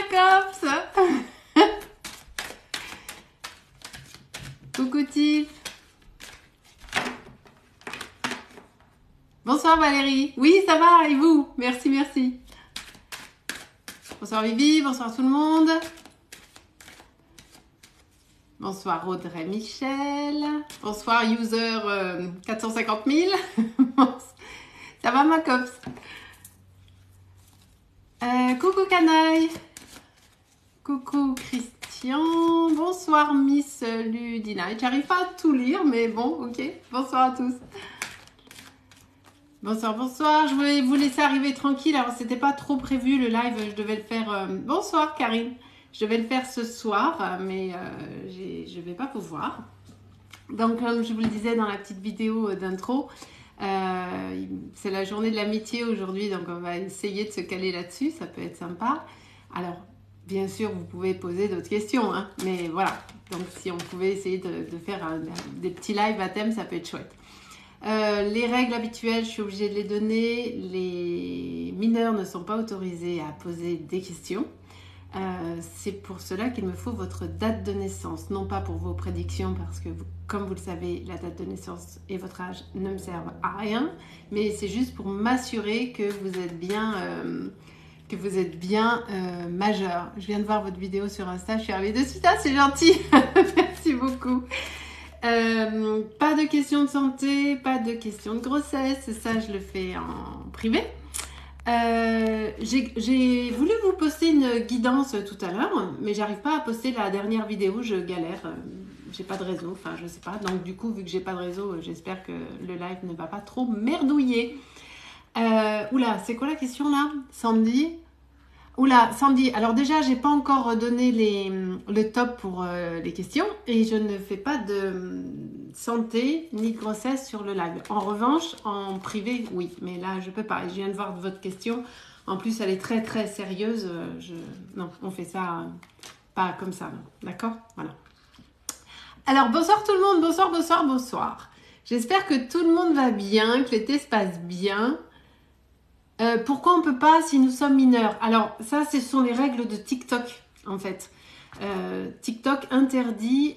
Cops. Coucou Tiff. Bonsoir Valérie. Oui, ça va, et vous? Merci, merci. Bonsoir Vivi, bonsoir tout le monde. Bonsoir Audrey Michel. Bonsoir user 450 000. Ça va ma cops? Coucou Canaille. Coucou Christian. Bonsoir Miss Ludina. J'arrive pas à tout lire, mais bon, ok. Bonsoir à tous. Bonsoir, bonsoir. Je voulais vous laisser arriver tranquille. Alors, c'était pas trop prévu le live. Je devais le faire. Bonsoir Karine. Je devais le faire ce soir, mais je vais pas pouvoir. Donc, comme je vous le disais dans la petite vidéo d'intro, c'est la journée de l'amitié aujourd'hui, donc on va essayer de se caler là-dessus, ça peut être sympa. Alors, bien sûr, vous pouvez poser d'autres questions, hein, mais voilà. Donc, si on pouvait essayer de faire des petits lives à thème, ça peut être chouette. Les règles habituelles, je suis obligée de les donner. Les mineurs ne sont pas autorisés à poser des questions. C'est pour cela qu'il me faut votre date de naissance, non pas pour vos prédictions parce que comme vous le savez, la date de naissance et votre âge ne me servent à rien, mais c'est juste pour m'assurer que vous êtes bien majeur. Je viens de voir votre vidéo sur Insta, je suis arrivée de suite, ah c'est gentil. Merci beaucoup. Pas de questions de santé, pas de questions de grossesse, ça je le fais en privé. J'ai voulu vous poster une guidance tout à l'heure, mais j'arrive pas à poster la dernière vidéo, je galère, j'ai pas de réseau, enfin je sais pas, donc du coup vu que j'ai pas de réseau, j'espère que le live ne va pas trop merdouiller. Oula, c'est quoi la question là, Sandy? Oula, Sandy, alors déjà j'ai pas encore donné le top pour les questions et je ne fais pas de santé ni de grossesse sur le live. En revanche, en privé, oui, mais là je peux pas. Je viens de voir votre question. En plus, elle est très très sérieuse. Non, on fait ça pas comme ça, d'accord? Voilà. Alors bonsoir tout le monde, bonsoir, bonsoir, bonsoir. J'espère que tout le monde va bien, que l'été se passe bien. Pourquoi on ne peut pas si nous sommes mineurs? Alors ça, ce sont les règles de TikTok en fait. TikTok interdit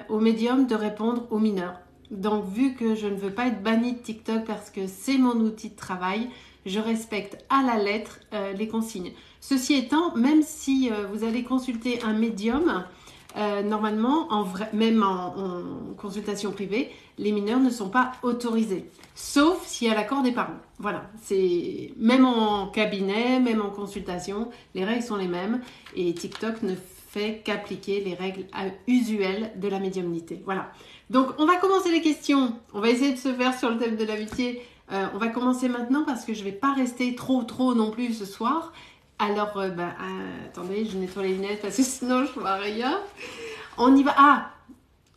aux médiums de répondre aux mineurs. Donc vu que je ne veux pas être bannie de TikTok parce que c'est mon outil de travail, je respecte à la lettre les consignes. Ceci étant, même si vous allez consulter un médium, normalement, même en consultation privée, les mineurs ne sont pas autorisés. Sauf s'il y a l'accord des parents. Voilà, c'est même en cabinet, même en consultation, les règles sont les mêmes et TikTok ne fait qu'appliquer les règles usuelles de la médiumnité. Voilà. Donc, on va commencer les questions. On va essayer de se faire sur le thème de l'amitié. On va commencer maintenant parce que je ne vais pas rester trop non plus ce soir. Alors, attendez, je nettoie les lunettes parce que sinon je vois rien. On y va. Ah,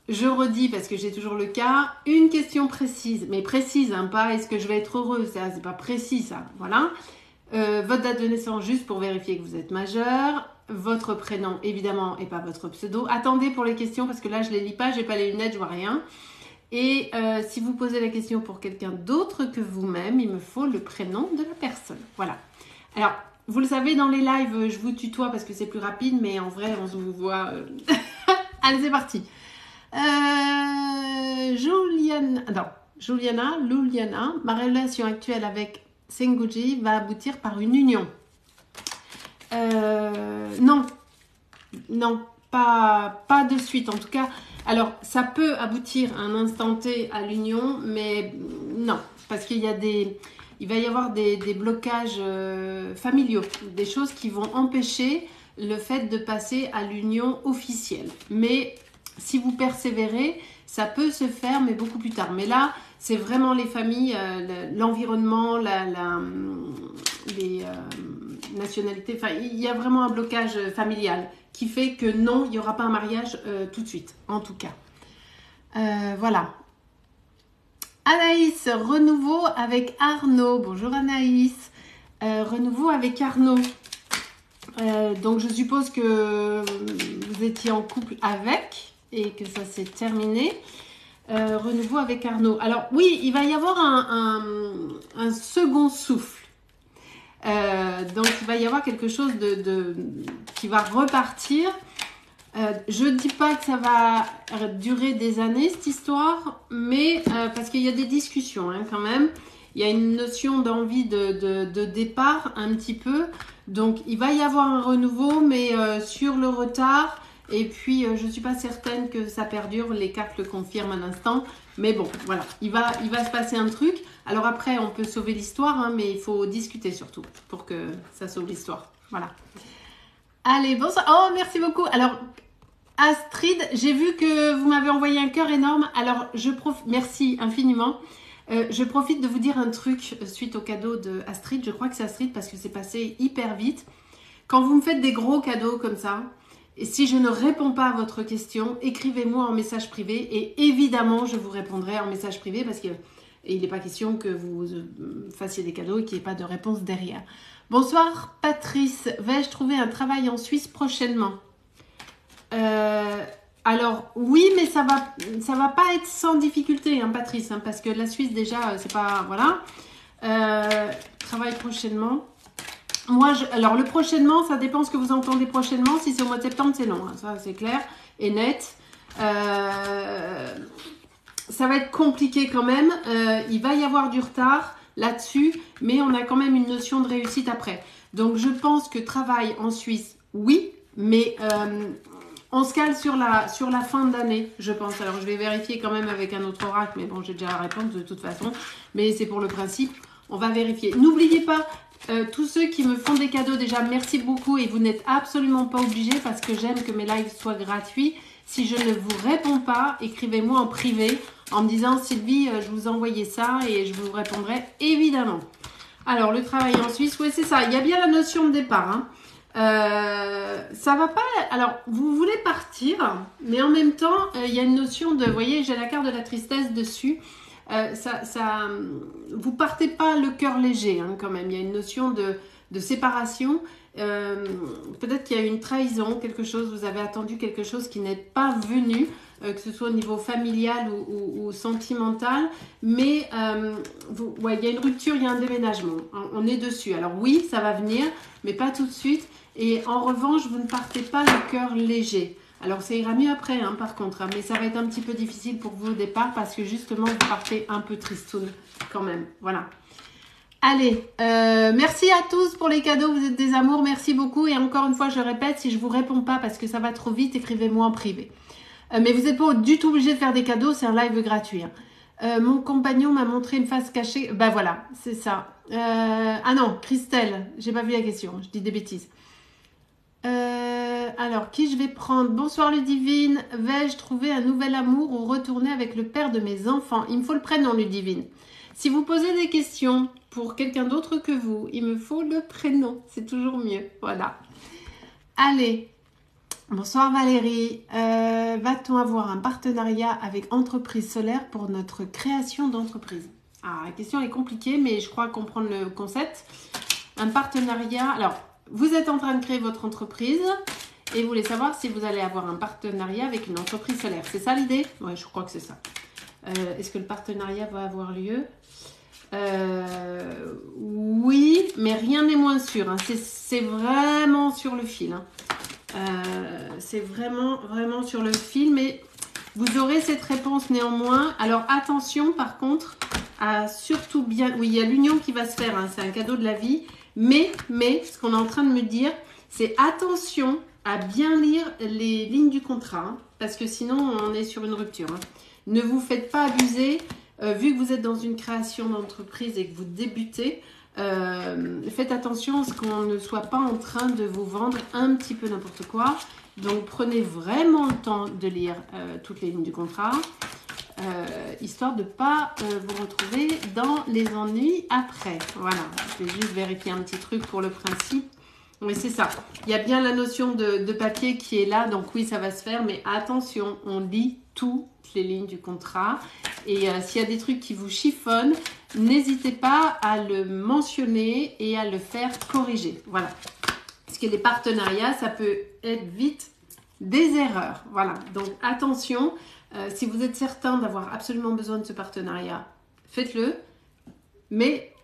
je redis parce que j'ai toujours le cas. Une question précise, mais précise, hein, pas est-ce que je vais être heureuse, ça, c'est pas précis ça. Voilà. Votre date de naissance juste pour vérifier que vous êtes majeur. Votre prénom évidemment et pas votre pseudo. Attendez pour les questions parce que là je les lis pas, j'ai pas les lunettes, je vois rien. Et si vous posez la question pour quelqu'un d'autre que vous-même, il me faut le prénom de la personne. Voilà. Alors, vous le savez, dans les lives, je vous tutoie parce que c'est plus rapide, mais en vrai, on se vous voit. Allez, c'est parti. Juliana, ma relation actuelle avec Senguji va aboutir par une union. Non, pas de suite en tout cas. Alors, ça peut aboutir à un instant T à l'union, mais non, parce qu'il va y avoir des blocages familiaux, des choses qui vont empêcher le fait de passer à l'union officielle. Mais si vous persévérez, ça peut se faire, mais beaucoup plus tard. Mais là, c'est vraiment les familles, l'environnement, les nationalités. Enfin, il y a vraiment un blocage familial qui fait que non, il n'y aura pas un mariage tout de suite, en tout cas. Voilà. Anaïs, renouveau avec Arnaud. Bonjour Anaïs. Renouveau avec Arnaud. Donc je suppose que vous étiez en couple avec et que ça s'est terminé. Renouveau avec Arnaud. Alors oui, il va y avoir un second souffle. Donc, il va y avoir quelque chose qui va repartir. Je ne dis pas que ça va durer des années, cette histoire, mais parce qu'il y a des discussions hein, quand même. Il y a une notion d'envie de départ un petit peu. Donc, il va y avoir un renouveau, mais sur le retard. Et puis, je ne suis pas certaine que ça perdure. Les cartes le confirment un instant. Mais bon, voilà, il va se passer un truc. Alors après, on peut sauver l'histoire, hein, mais il faut discuter surtout pour que ça sauve l'histoire. Voilà. Allez, bonsoir. Oh, merci beaucoup. Alors, Astrid, j'ai vu que vous m'avez envoyé un cœur énorme. Alors, merci infiniment. Je profite de vous dire un truc suite au cadeau de Astrid. Je crois que c'est Astrid parce que c'est passé hyper vite. Quand vous me faites des gros cadeaux comme ça, et si je ne réponds pas à votre question, écrivez-moi en message privé et évidemment, je vous répondrai en message privé parce qu'il n'est pas question que vous fassiez des cadeaux et qu'il n'y ait pas de réponse derrière. Bonsoir Patrice, vais-je trouver un travail en Suisse prochainement? Alors oui, mais ça va pas être sans difficulté, hein, Patrice, hein, parce que la Suisse déjà, c'est pas voilà. Travail prochainement. Moi, alors le prochainement, ça dépend ce que vous entendez prochainement. Si c'est au mois de septembre, c'est non, hein, ça c'est clair et net. Ça va être compliqué quand même. Il va y avoir du retard là-dessus, mais on a quand même une notion de réussite après. Donc je pense que travail en Suisse, oui, mais on se cale sur la fin d'année, je pense. Alors, je vais vérifier quand même avec un autre oracle, mais bon, j'ai déjà la réponse de toute façon. Mais c'est pour le principe, on va vérifier. N'oubliez pas, tous ceux qui me font des cadeaux, déjà, merci beaucoup. Et vous n'êtes absolument pas obligés parce que j'aime que mes lives soient gratuits. Si je ne vous réponds pas, écrivez-moi en privé en me disant « Sylvie, je vous ai envoyé ça et je vous répondrai évidemment. » Alors, le travail en Suisse, oui, c'est ça. Il y a bien la notion de départ, hein. Ça va pas. Alors, vous voulez partir, mais en même temps, il y a une notion de. Vous voyez, j'ai la carte de la tristesse dessus. Vous partez pas le cœur léger, hein, quand même. Il y a une notion de séparation. Peut-être qu'il y a eu une trahison, quelque chose. Vous avez attendu quelque chose qui n'est pas venu, que ce soit au niveau familial ou sentimental. Mais ouais, il y a une rupture, il y a un déménagement. On est dessus. Alors oui, ça va venir, mais pas tout de suite. Et en revanche, vous ne partez pas le cœur léger. Alors, ça ira mieux après, hein, par contre. Hein, mais ça va être un petit peu difficile pour vous au départ parce que justement, vous partez un peu tristoun quand même. Voilà. Allez, merci à tous pour les cadeaux. Vous êtes des amours. Merci beaucoup. Et encore une fois, je répète, si je ne vous réponds pas parce que ça va trop vite, écrivez-moi en privé. Mais vous n'êtes pas du tout obligé de faire des cadeaux. C'est un live gratuit. Hein. Mon compagnon m'a montré une face cachée. Ben voilà, c'est ça. Ah non, Christelle. J'ai pas vu la question. Je dis des bêtises. Alors, qui je vais prendre? Bonsoir Ludivine, vais-je trouver un nouvel amour ou retourner avec le père de mes enfants? Il me faut le prénom Ludivine. Si vous posez des questions pour quelqu'un d'autre que vous, il me faut le prénom, c'est toujours mieux, voilà. Allez, bonsoir Valérie, va-t-on avoir un partenariat avec Entreprise Solaire pour notre création d'entreprise? Ah, la question est compliquée, mais je crois comprendre le concept. Un partenariat, alors... Vous êtes en train de créer votre entreprise et vous voulez savoir si vous allez avoir un partenariat avec une entreprise solaire. C'est ça l'idée? Oui, je crois que c'est ça. Est-ce que le partenariat va avoir lieu? Oui, mais rien n'est moins sûr. Hein. C'est vraiment sur le fil. Hein. C'est vraiment sur le fil, mais vous aurez cette réponse néanmoins. Alors attention par contre à surtout bien... Oui, il y a l'union qui va se faire. Hein. C'est un cadeau de la vie. Mais, ce qu'on est en train de me dire, c'est attention à bien lire les lignes du contrat, hein, parce que sinon, on est sur une rupture. Hein. Ne vous faites pas abuser, vu que vous êtes dans une création d'entreprise et que vous débutez, faites attention à ce qu'on ne soit pas en train de vous vendre un petit peu n'importe quoi. Donc, prenez vraiment le temps de lire toutes les lignes du contrat. Histoire de ne pas vous retrouver dans les ennuis après. Voilà, je vais juste vérifier un petit truc pour le principe. Oui, c'est ça. Il y a bien la notion de papier qui est là, donc oui, ça va se faire, mais attention, on lit toutes les lignes du contrat. Et s'il y a des trucs qui vous chiffonnent, n'hésitez pas à le mentionner et à le faire corriger. Voilà. Parce que les partenariats, ça peut être vite des erreurs. Voilà, donc attention. Si vous êtes certain d'avoir absolument besoin de ce partenariat, faites-le, mais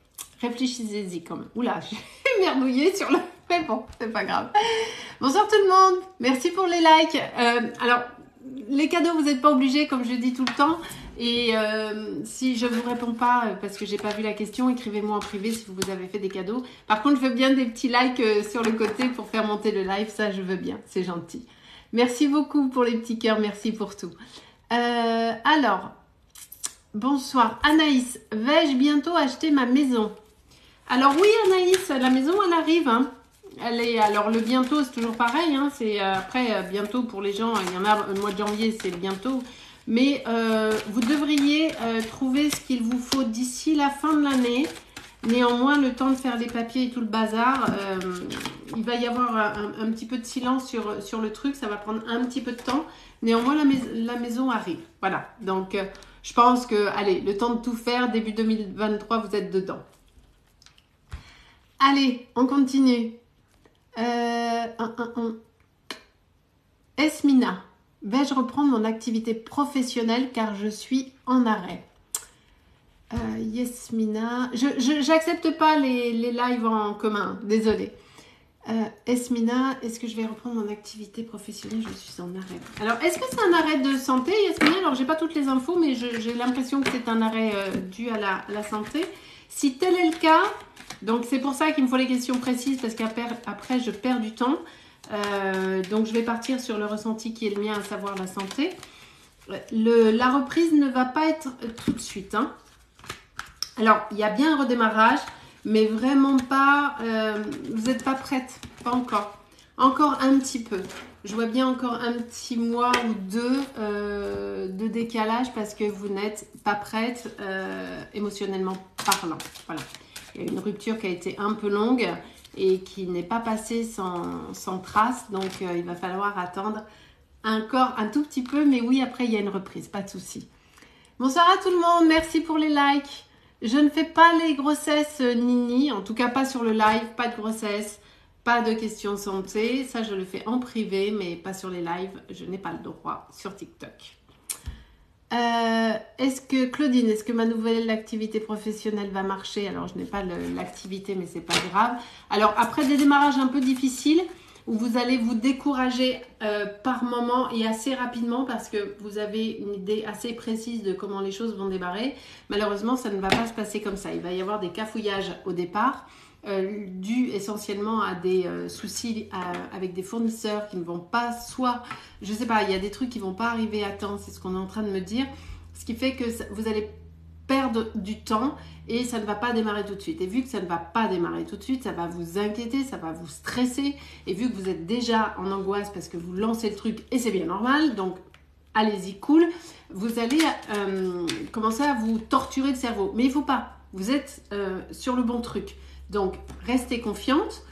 réfléchissez-y quand même. Oula, j'ai merdouillé sur le... Mais bon, c'est pas grave. Bonsoir tout le monde. Merci pour les likes. Alors, les cadeaux, vous n'êtes pas obligés, comme je dis tout le temps. Et si je ne vous réponds pas, parce que j'ai pas vu la question, écrivez-moi en privé si vous avez fait des cadeaux. Par contre, je veux bien des petits likes sur le côté pour faire monter le live. Ça, je veux bien. C'est gentil. Merci beaucoup pour les petits cœurs. Merci pour tout. Alors, bonsoir. Anaïs, vais-je bientôt acheter ma maison? Alors oui, Anaïs, la maison, elle arrive. Hein. Elle est, alors le bientôt, c'est toujours pareil. Hein. C'est après, bientôt pour les gens, il y en a le mois de janvier, c'est bientôt. Mais vous devriez trouver ce qu'il vous faut d'ici la fin de l'année. Néanmoins, le temps de faire les papiers et tout le bazar, il va y avoir un petit peu de silence sur le truc. Ça va prendre un petit peu de temps. Néanmoins, la maison arrive. Voilà. Donc, je pense que, allez, le temps de tout faire, début 2023, vous êtes dedans. Allez, on continue. Esmina, vais-je reprendre mon activité professionnelle car je suis en arrêt? Yesmina, j'accepte pas les lives en commun, désolée. Esmina, est-ce que je vais reprendre mon activité professionnelle? Je suis en arrêt. Alors, est-ce que c'est un arrêt de santé, Yasmina? Alors, j'ai pas toutes les infos, mais j'ai l'impression que c'est un arrêt dû à la santé. Si tel est le cas, donc c'est pour ça qu'il me faut les questions précises, parce qu'après, je perds du temps. Donc, je vais partir sur le ressenti qui est le mien, à savoir la santé. La reprise ne va pas être tout de suite. Hein. Alors, il y a bien un redémarrage, mais vraiment pas, vous n'êtes pas prête, pas encore. Encore un petit peu. Je vois bien encore un petit mois ou deux de décalage parce que vous n'êtes pas prête émotionnellement parlant. Voilà. Il y a une rupture qui a été un peu longue et qui n'est pas passée sans trace. Donc, il va falloir attendre encore un tout petit peu. Mais oui, après, il y a une reprise, pas de souci. Bonsoir à tout le monde. Merci pour les likes. Je ne fais pas les grossesses Nini, en tout cas pas sur le live, pas de grossesse, pas de questions santé. Ça, je le fais en privé, mais pas sur les lives. Je n'ai pas le droit sur TikTok. Claudine, est-ce que ma nouvelle activité professionnelle va marcher? Alors, je n'ai pas l'activité, mais c'est pas grave. Alors, après des démarrages un peu difficiles, où vous allez vous décourager par moment et assez rapidement parce que vous avez une idée assez précise de comment les choses vont démarrer. Malheureusement, ça ne va pas se passer comme ça. Il va y avoir des cafouillages au départ dus essentiellement à des soucis avec des fournisseurs qui ne vont pas, soit, je ne sais pas, il y a des trucs qui ne vont pas arriver à temps, c'est ce qu'on est en train de me dire. Ce qui fait que vous allez perdre du temps et ça ne va pas démarrer tout de suite. Et vu que ça ne va pas démarrer tout de suite, ça va vous inquiéter, ça va vous stresser. Et vu que vous êtes déjà en angoisse parce que vous lancez le truc et c'est bien normal, donc allez-y cool, vous allez commencer à vous torturer le cerveau. Mais il ne faut pas, vous êtes sur le bon truc. Donc restez confiante.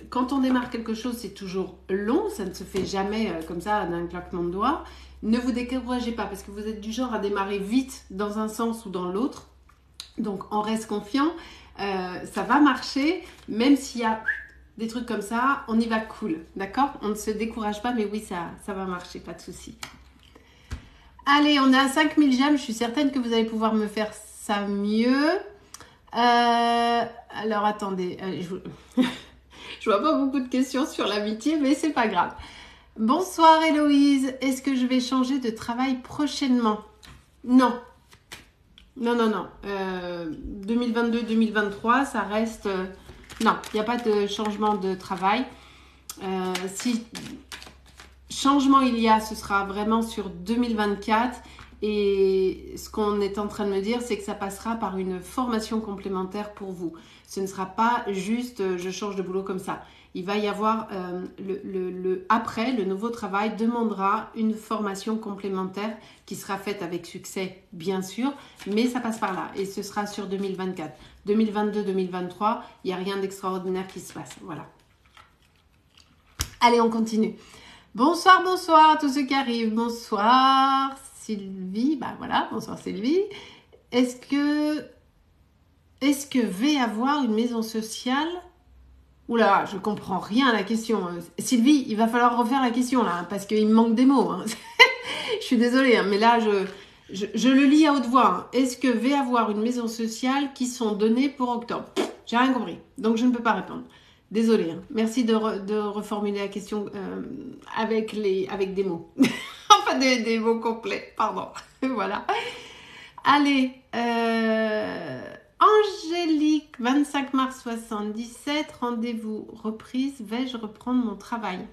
Quand on démarre quelque chose, c'est toujours long, ça ne se fait jamais comme ça d'un claquement de doigts. Ne vous découragez pas parce que vous êtes du genre à démarrer vite dans un sens ou dans l'autre. Donc, on reste confiant. Ça va marcher. Même s'il y a des trucs comme ça, on y va cool. D'accord? On ne se décourage pas, mais oui, ça va marcher. Pas de souci. Allez, on est à 5000 j'aime. Je suis certaine que vous allez pouvoir me faire ça mieux. Alors, attendez. Je vois pas beaucoup de questions sur l'amitié, mais c'est pas grave. Bonsoir Héloïse, est-ce que je vais changer de travail prochainement? Non. Non. 2022-2023, ça reste... non, il n'y a pas de changement de travail. Si changement il y a, ce sera vraiment sur 2024. Et ce qu'on est en train de me dire, c'est que ça passera par une formation complémentaire pour vous. Ce ne sera pas juste je change de boulot comme ça. Il va y avoir après, le nouveau travail demandera une formation complémentaire qui sera faite avec succès, bien sûr, mais ça passe par là et ce sera sur 2024. 2022-2023, il n'y a rien d'extraordinaire qui se passe. Voilà. Allez, on continue. Bonsoir à tous ceux qui arrivent. Bonsoir Sylvie. Bah voilà, bonsoir Sylvie. Est-ce que vais avoir une maison sociale? Oula, je comprends rien à la question. Sylvie, il va falloir refaire la question là, parce qu'il me manque des mots. Hein. Je suis désolée, hein, mais là, je le lis à haute voix. Hein. Est-ce que vais avoir une maison sociale qui sont données pour octobre? j'ai rien compris. Donc, je ne peux pas répondre. Désolée. Hein. Merci de reformuler la question avec des mots. Enfin, des mots complets. Pardon. Voilà. Allez. Angélique, 25 mars 77. Rendez-vous reprise. Vais-je reprendre mon travail?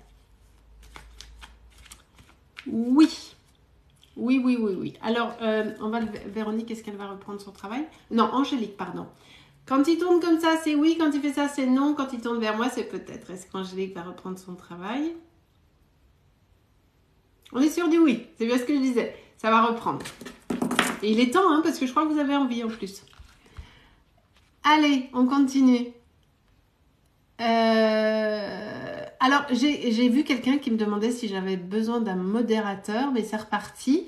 Oui. Oui. Alors, Véronique, est-ce qu'elle va reprendre son travail? Non, Angélique, pardon. Quand il tourne comme ça, c'est oui. Quand il fait ça, c'est non. Quand il tourne vers moi, c'est peut-être. Est-ce qu'Angélique va reprendre son travail? On est sûr du oui. C'est bien ce que je disais. Ça va reprendre. Et il est temps, hein, parce que je crois que vous avez envie en plus. Allez, on continue. Alors, j'ai vu quelqu'un qui me demandait si j'avais besoin d'un modérateur, mais c'est reparti.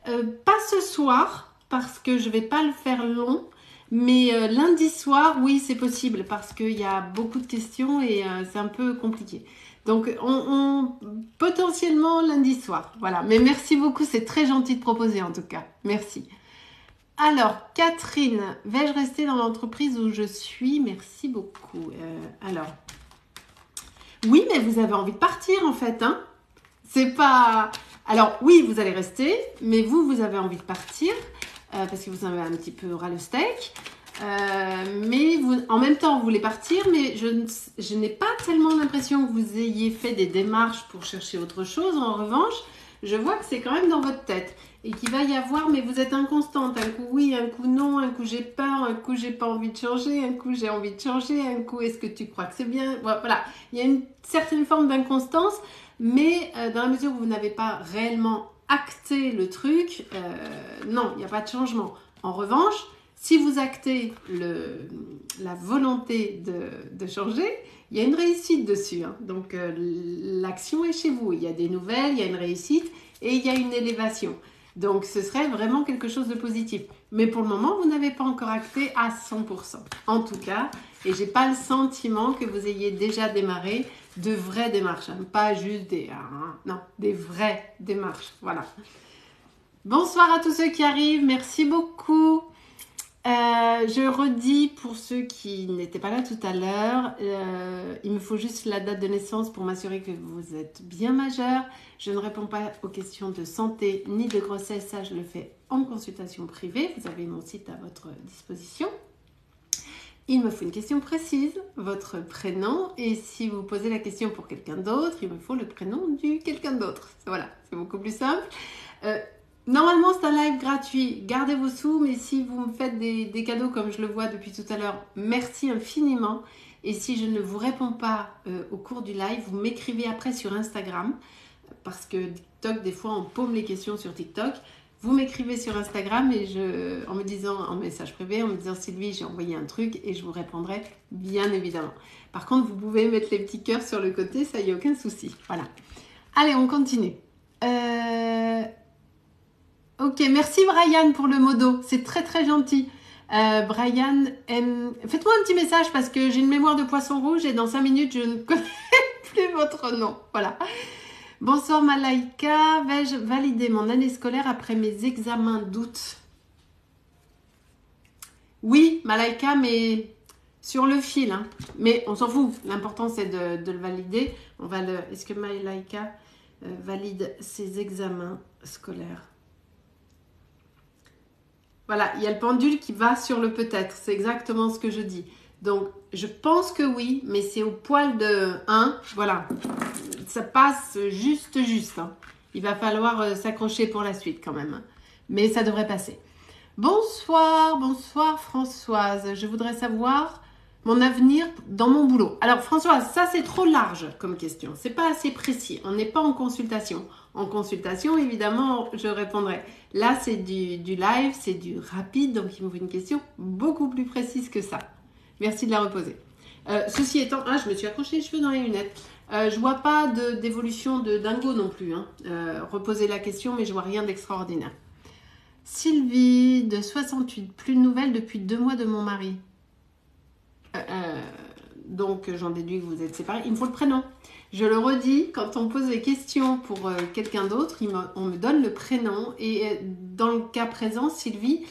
Pas ce soir, parce que je ne vais pas le faire long, mais lundi soir, oui, c'est possible, parce qu'il y a beaucoup de questions et c'est un peu compliqué. Donc, potentiellement lundi soir, voilà. Mais merci beaucoup, c'est très gentil de proposer en tout cas. Merci. Alors, Catherine, vais-je rester dans l'entreprise où je suis? Merci beaucoup. Alors... Oui, mais vous avez envie de partir en fait, hein? C'est pas... Alors oui, vous allez rester, mais vous avez envie de partir parce que vous avez un petit peu ras le steak. Mais en même temps, vous voulez partir, mais je n'ai pas tellement l'impression que vous ayez fait des démarches pour chercher autre chose. En revanche, je vois que c'est quand même dans votre tête et qu'il va y avoir, mais vous êtes inconstante. Un coup oui, un coup non, un coup j'ai peur, un coup j'ai pas envie de changer, un coup j'ai envie de changer, un coup est-ce que tu crois que c'est bien? Voilà, il y a une certaine forme d'inconstance, mais dans la mesure où vous n'avez pas réellement acté le truc, non, il n'y a pas de changement. En revanche, si vous actez la volonté de changer, il y a une réussite dessus. Hein. Donc, l'action est chez vous. Il y a des nouvelles, il y a une réussite et il y a une élévation. Donc, ce serait vraiment quelque chose de positif. Mais pour le moment, vous n'avez pas encore acté à 100%. En tout cas, et je n'ai pas le sentiment que vous ayez déjà démarré de vraies démarches. Hein. Pas juste des vraies démarches. Voilà. Bonsoir à tous ceux qui arrivent. Merci beaucoup. Je redis pour ceux qui n'étaient pas là tout à l'heure, il me faut juste la date de naissance pour m'assurer que vous êtes bien majeur. Je ne réponds pas aux questions de santé ni de grossesse, ça je le fais en consultation privée. Vous avez mon site à votre disposition. Il me faut une question précise, votre prénom, et si vous posez la question pour quelqu'un d'autre, il me faut le prénom du quelqu'un d'autre. Voilà, c'est beaucoup plus simple. Normalement, c'est un live gratuit. Gardez vos sous, mais si vous me faites des cadeaux comme je le vois depuis tout à l'heure, merci infiniment. Et si je ne vous réponds pas au cours du live, vous m'écrivez après sur Instagram, parce que TikTok, des fois, on paume les questions sur TikTok. Vous m'écrivez sur Instagram et en me disant, en message privé, en me disant Sylvie, j'ai envoyé un truc et je vous répondrai bien évidemment. Par contre, vous pouvez mettre les petits cœurs sur le côté, ça y a aucun souci. Voilà. Allez, on continue. Ok, merci Brian pour le modo, c'est très très gentil. Brian, faites-moi un petit message parce que j'ai une mémoire de poisson rouge et dans 5 minutes, je ne connais plus votre nom. Voilà. Bonsoir Malaïka, vais-je valider mon année scolaire après mes examens d'août? Oui, Malaïka, mais sur le fil. Hein. Mais on s'en fout, l'important c'est de le valider. Est-ce que Malaïka valide ses examens scolaires? Voilà, il y a le pendule qui va sur le peut-être. C'est exactement ce que je dis. Donc, je pense que oui, mais c'est au poil de 1. Voilà, ça passe juste. Hein. Il va falloir s'accrocher pour la suite quand même. Mais ça devrait passer. Bonsoir Françoise. Je voudrais savoir mon avenir dans mon boulot. Alors Françoise, ça c'est trop large comme question. C'est pas assez précis. On n'est pas en consultation. En consultation, évidemment, je répondrai. Là, c'est du live, c'est du rapide, donc il me faut une question beaucoup plus précise que ça. Merci de la reposer. Ceci étant, je me suis accroché les cheveux dans les lunettes. Je vois pas d'évolution de dingo non plus. Hein. Reposez la question, mais je vois rien d'extraordinaire. Sylvie, de 68, plus de nouvelles depuis 2 mois de mon mari. Donc, j'en déduis que vous êtes séparés. Il me faut le prénom. Je le redis, quand on pose des questions pour quelqu'un d'autre, on me donne le prénom. Et dans le cas présent, Sylvie,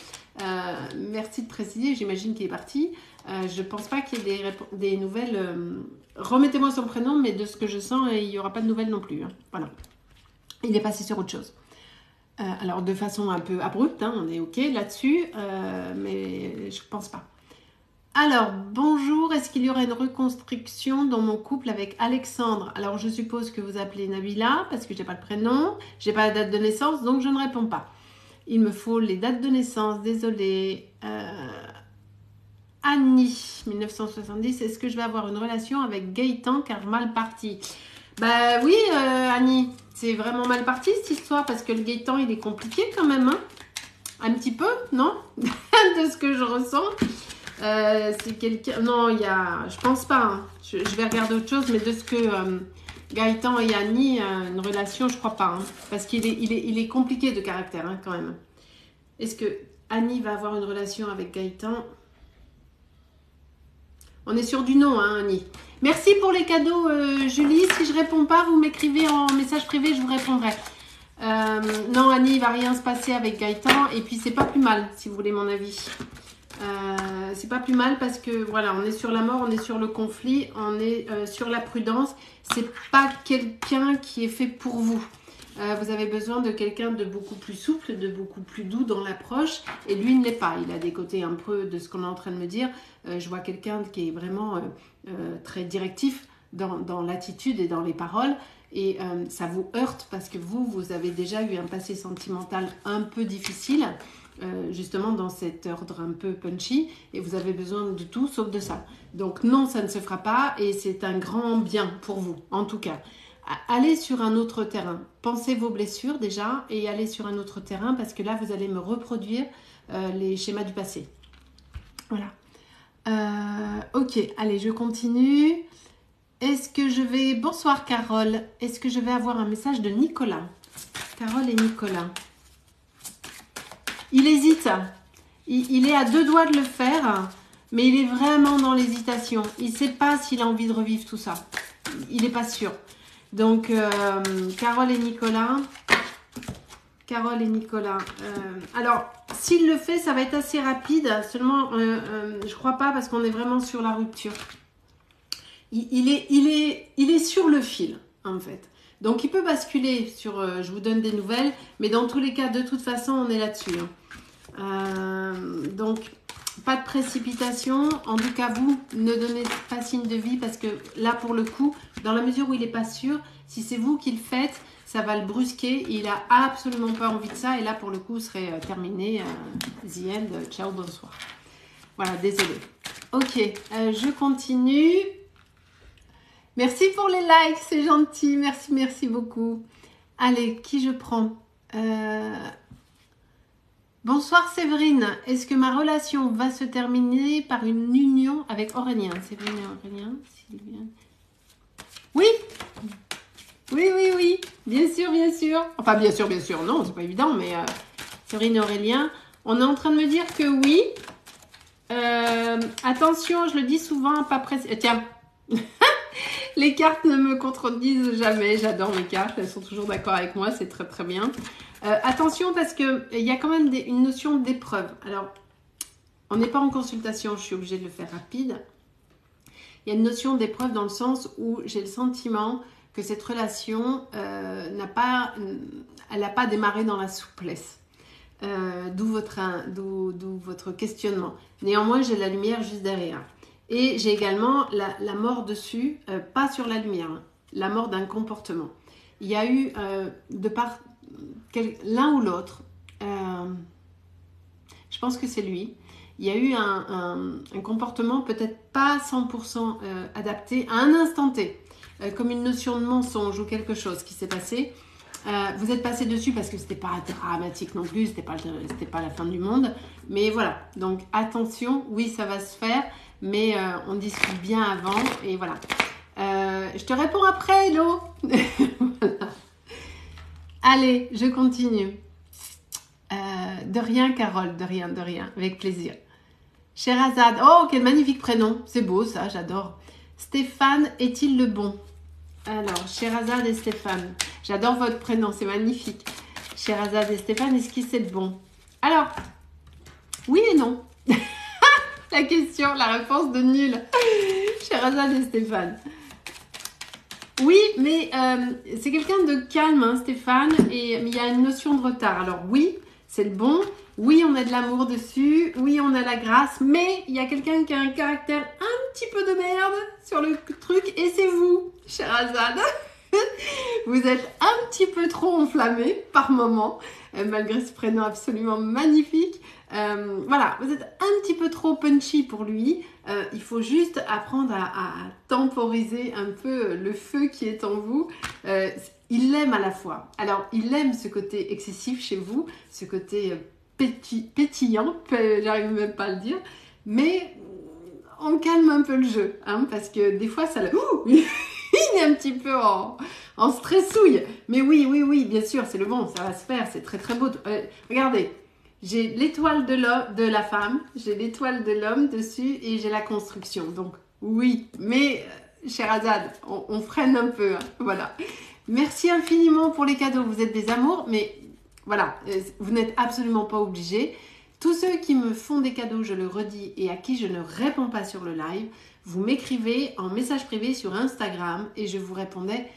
Merci de préciser, j'imagine qu'il est parti. Je pense pas qu'il y ait des nouvelles. Remettez-moi son prénom, mais de ce que je sens, il n'y aura pas de nouvelles non plus. Hein. Voilà. Il est passé sur autre chose. Alors, de façon un peu abrupte, hein, on est OK là-dessus, mais je pense pas. Alors, bonjour, est-ce qu'il y aurait une reconstruction dans mon couple avec Alexandre? Alors, je suppose que vous appelez Nabila, parce que je n'ai pas le prénom, je n'ai pas la date de naissance, donc je ne réponds pas. Il me faut les dates de naissance, désolée. Annie, 1970, est-ce que je vais avoir une relation avec Gaëtan, car mal parti? Bah oui, Annie, c'est vraiment mal parti cette histoire, parce que le Gaëtan, il est compliqué quand même, hein? Un petit peu, non? De ce que je ressens. C'est quelqu'un... Non, il y a... Je pense pas. Hein. Je vais regarder autre chose, mais de ce que Gaëtan et Annie, une relation, je crois pas. Hein. Parce qu'il est compliqué de caractère, hein, quand même. Est-ce que Annie va avoir une relation avec Gaëtan? On est sur du non, hein, Annie. Merci pour les cadeaux, Julie. Si je réponds pas, vous m'écrivez en message privé, je vous répondrai. Non, Annie, il va rien se passer avec Gaëtan. Et puis, c'est pas plus mal, si vous voulez mon avis. C'est pas plus mal parce que voilà, on est sur la mort, on est sur le conflit, on est sur la prudence. C'est pas quelqu'un qui est fait pour vous. Vous avez besoin de quelqu'un de beaucoup plus souple, de beaucoup plus doux dans l'approche. Et lui ne l'est pas. Il a des côtés un peu de ce qu'on est en train de me dire. Je vois quelqu'un qui est vraiment très directif dans l'attitude et dans les paroles. Et ça vous heurte parce que vous avez déjà eu un passé sentimental un peu difficile. Justement dans cet ordre un peu punchy et vous avez besoin de tout sauf de ça. Donc non, ça ne se fera pas et c'est un grand bien pour vous, en tout cas. Allez sur un autre terrain. Pensez vos blessures déjà et allez sur un autre terrain parce que là, vous allez me reproduire les schémas du passé. Voilà. Ok, allez, je continue. Est-ce que je vais... Bonsoir Carole. Est-ce que je vais avoir un message de Nicolas? Carole et Nicolas. Il hésite, il est à deux doigts de le faire, mais il est vraiment dans l'hésitation. Il ne sait pas s'il a envie de revivre tout ça. Il n'est pas sûr. Donc, Carole et Nicolas. Alors, s'il le fait, ça va être assez rapide. Seulement, je ne crois pas parce qu'on est vraiment sur la rupture. Il est sur le fil, en fait. Donc, il peut basculer sur je vous donne des nouvelles, mais dans tous les cas, de toute façon, on est là-dessus. Hein. Donc, pas de précipitation. En tout cas, vous, ne donnez pas signe de vie parce que là, pour le coup, dans la mesure où il n'est pas sûr, si c'est vous qui le faites, ça va le brusquer. Il n'a absolument pas envie de ça. Et là, pour le coup, ce serait terminé. The end. Ciao, bonsoir. Voilà, désolé. Ok, je continue. Merci pour les likes, c'est gentil. Merci beaucoup. Allez, qui je prends? Bonsoir Séverine. Est-ce que ma relation va se terminer par une union avec Aurélien? Séverine et Aurélien, Sylvia. Oui. Bien sûr. Enfin, bien sûr. Non, c'est pas évident, mais Séverine et Aurélien, on est en train de me dire que oui. Attention, je le dis souvent, pas pressé. Tiens. Les cartes ne me contredisent jamais. J'adore mes cartes. Elles sont toujours d'accord avec moi. C'est très bien. Attention parce qu'il y a quand même une notion d'épreuve. Alors, on n'est pas en consultation. Je suis obligée de le faire rapide. Il y a une notion d'épreuve dans le sens où j'ai le sentiment que cette relation n'a pas démarré dans la souplesse. D'où votre questionnement. Néanmoins, j'ai la lumière juste derrière. Et j'ai également la mort dessus, pas sur la lumière, hein, la mort d'un comportement. Il y a eu, de part l'un ou l'autre, je pense que c'est lui, il y a eu un comportement peut-être pas 100% adapté à un instant T, comme une notion de mensonge ou quelque chose qui s'est passé. Vous êtes passé dessus parce que c'était pas dramatique non plus, c'était pas la fin du monde. Mais voilà, donc attention, oui ça va se faire. Mais on discute bien avant et voilà. Je te réponds après, hello. Voilà. Allez, je continue. De rien, Carole, de rien, avec plaisir. Sherazade, oh, quel magnifique prénom. C'est beau ça, j'adore. Stéphane est-il le bon? Alors, Sherazade et Stéphane. J'adore votre prénom, c'est magnifique. Sherazade et Stéphane, est-ce qu'il c'est le bon? Alors, Oui et non. La question, la réponse de nul. Sherazade et Stéphane. Oui, mais c'est quelqu'un de calme, hein, Stéphane, mais il y a une notion de retard. Alors oui, c'est le bon. Oui, on a de l'amour dessus. Oui, on a la grâce. Mais il y a quelqu'un qui a un caractère un petit peu de merde sur le truc. Et c'est vous, Sherazade. Vous êtes un petit peu trop enflammé par moment, malgré ce prénom absolument magnifique. Voilà, vous êtes un petit peu trop punchy pour lui. Il faut juste apprendre à temporiser un peu le feu qui est en vous. Il l'aime à la fois. Alors, il aime ce côté excessif chez vous, ce côté pétillant, j'arrive même pas à le dire, mais on calme un peu le jeu, hein, parce que des fois, ça le... il est un petit peu en stressouille. Mais oui, bien sûr, c'est le bon, ça va se faire, c'est très très beau. Regardez, j'ai l'étoile de la femme, j'ai l'étoile de l'homme dessus et j'ai la construction. Donc oui, mais Sherazade, on freine un peu, hein, voilà. Merci infiniment pour les cadeaux, vous êtes des amours, mais voilà, vous n'êtes absolument pas obligés. Tous ceux qui me font des cadeaux, je le redis, et à qui je ne réponds pas sur le live, vous m'écrivez en message privé sur Instagram et je vous répondrai,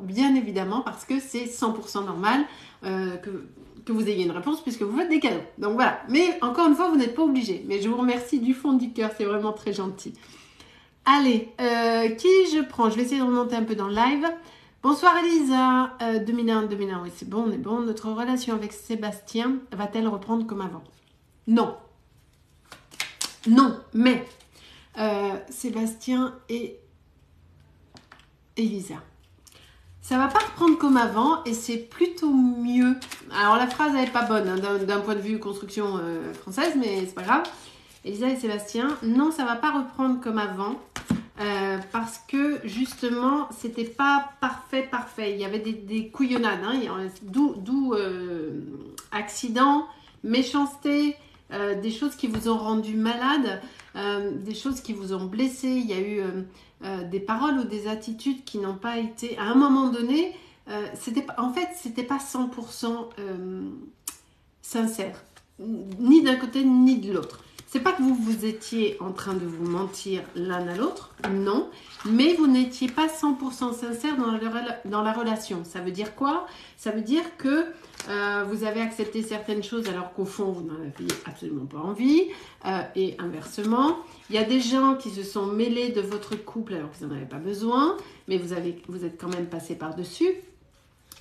bien évidemment, parce que c'est 100% normal que vous ayez une réponse puisque vous faites des cadeaux. Donc voilà, mais encore une fois, vous n'êtes pas obligés. Mais je vous remercie du fond du cœur, c'est vraiment très gentil. Allez, qui je prends? Je vais essayer de remonter un peu dans le live. Bonsoir Elisa, 2001, oui c'est bon, on est bon. Notre relation avec Sébastien va-t-elle reprendre comme avant? Non. Non, mais Sébastien et Elisa, ça va pas reprendre comme avant et c'est plutôt mieux. Alors la phrase elle est pas bonne hein, d'un point de vue construction française, mais c'est pas grave. Elisa et Sébastien, non, ça va pas reprendre comme avant. Parce que justement c'était pas parfait, il y avait des couillonnades, hein, d'où accident, méchanceté, des choses qui vous ont rendu malade, des choses qui vous ont blessé. Il y a eu des paroles ou des attitudes qui n'ont pas été à un moment donné, c'était pas 100% sincère, ni d'un côté ni de l'autre. C'est pas que vous étiez en train de vous mentir l'un à l'autre, non, mais vous n'étiez pas 100% sincère dans la relation. Ça veut dire quoi? Ça veut dire que vous avez accepté certaines choses alors qu'au fond, vous n'en aviez absolument pas envie, et inversement. Il y a des gens qui se sont mêlés de votre couple alors qu'ils n'en avaient pas besoin, mais vous êtes quand même passé par-dessus.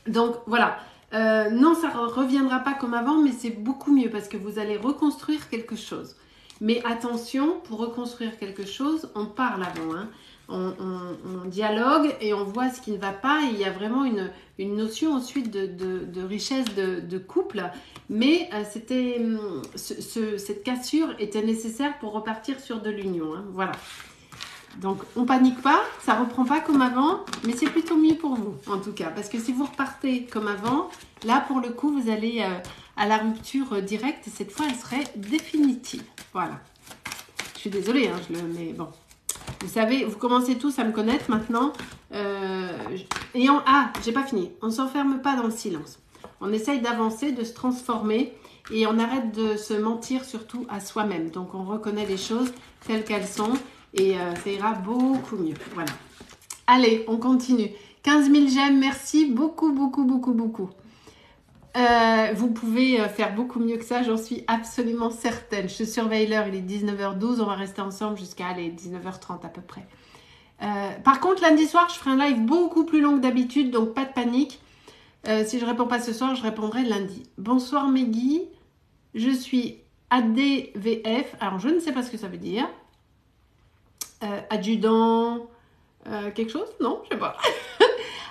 Donc, voilà. Non, ça ne reviendra pas comme avant, mais c'est beaucoup mieux parce que vous allez reconstruire quelque chose. Mais attention, pour reconstruire quelque chose, on parle avant, hein. On dialogue et on voit ce qui ne va pas. Et il y a vraiment une notion ensuite de richesse de couple. Mais cette cassure était nécessaire pour repartir sur de l'union, hein. Voilà. Donc, on panique pas, ça reprend pas comme avant, mais c'est plutôt mieux pour vous, en tout cas. Parce que si vous repartez comme avant, là, pour le coup, vous allez à la rupture directe. Et cette fois, elle serait définitive. Voilà. Je suis désolée, hein, mais bon. Vous savez, vous commencez tous à me connaître maintenant. J'ai pas fini. On ne s'enferme pas dans le silence. On essaye d'avancer, de se transformer. Et on arrête de se mentir surtout à soi-même. Donc, on reconnaît les choses telles qu'elles sont. Et ça ira beaucoup mieux. Voilà. Allez, on continue. 15 000 j'aime, merci beaucoup. Vous pouvez faire beaucoup mieux que ça, j'en suis absolument certaine. Je surveille l'heure, il est 19h12, on va rester ensemble jusqu'à 19h30 à peu près. Par contre, lundi soir, je ferai un live beaucoup plus long que d'habitude, donc pas de panique. Si je ne réponds pas ce soir, je répondrai lundi. Bonsoir Meggy, je suis ADVF, alors je ne sais pas ce que ça veut dire. Adjudant quelque chose? Non, je sais pas.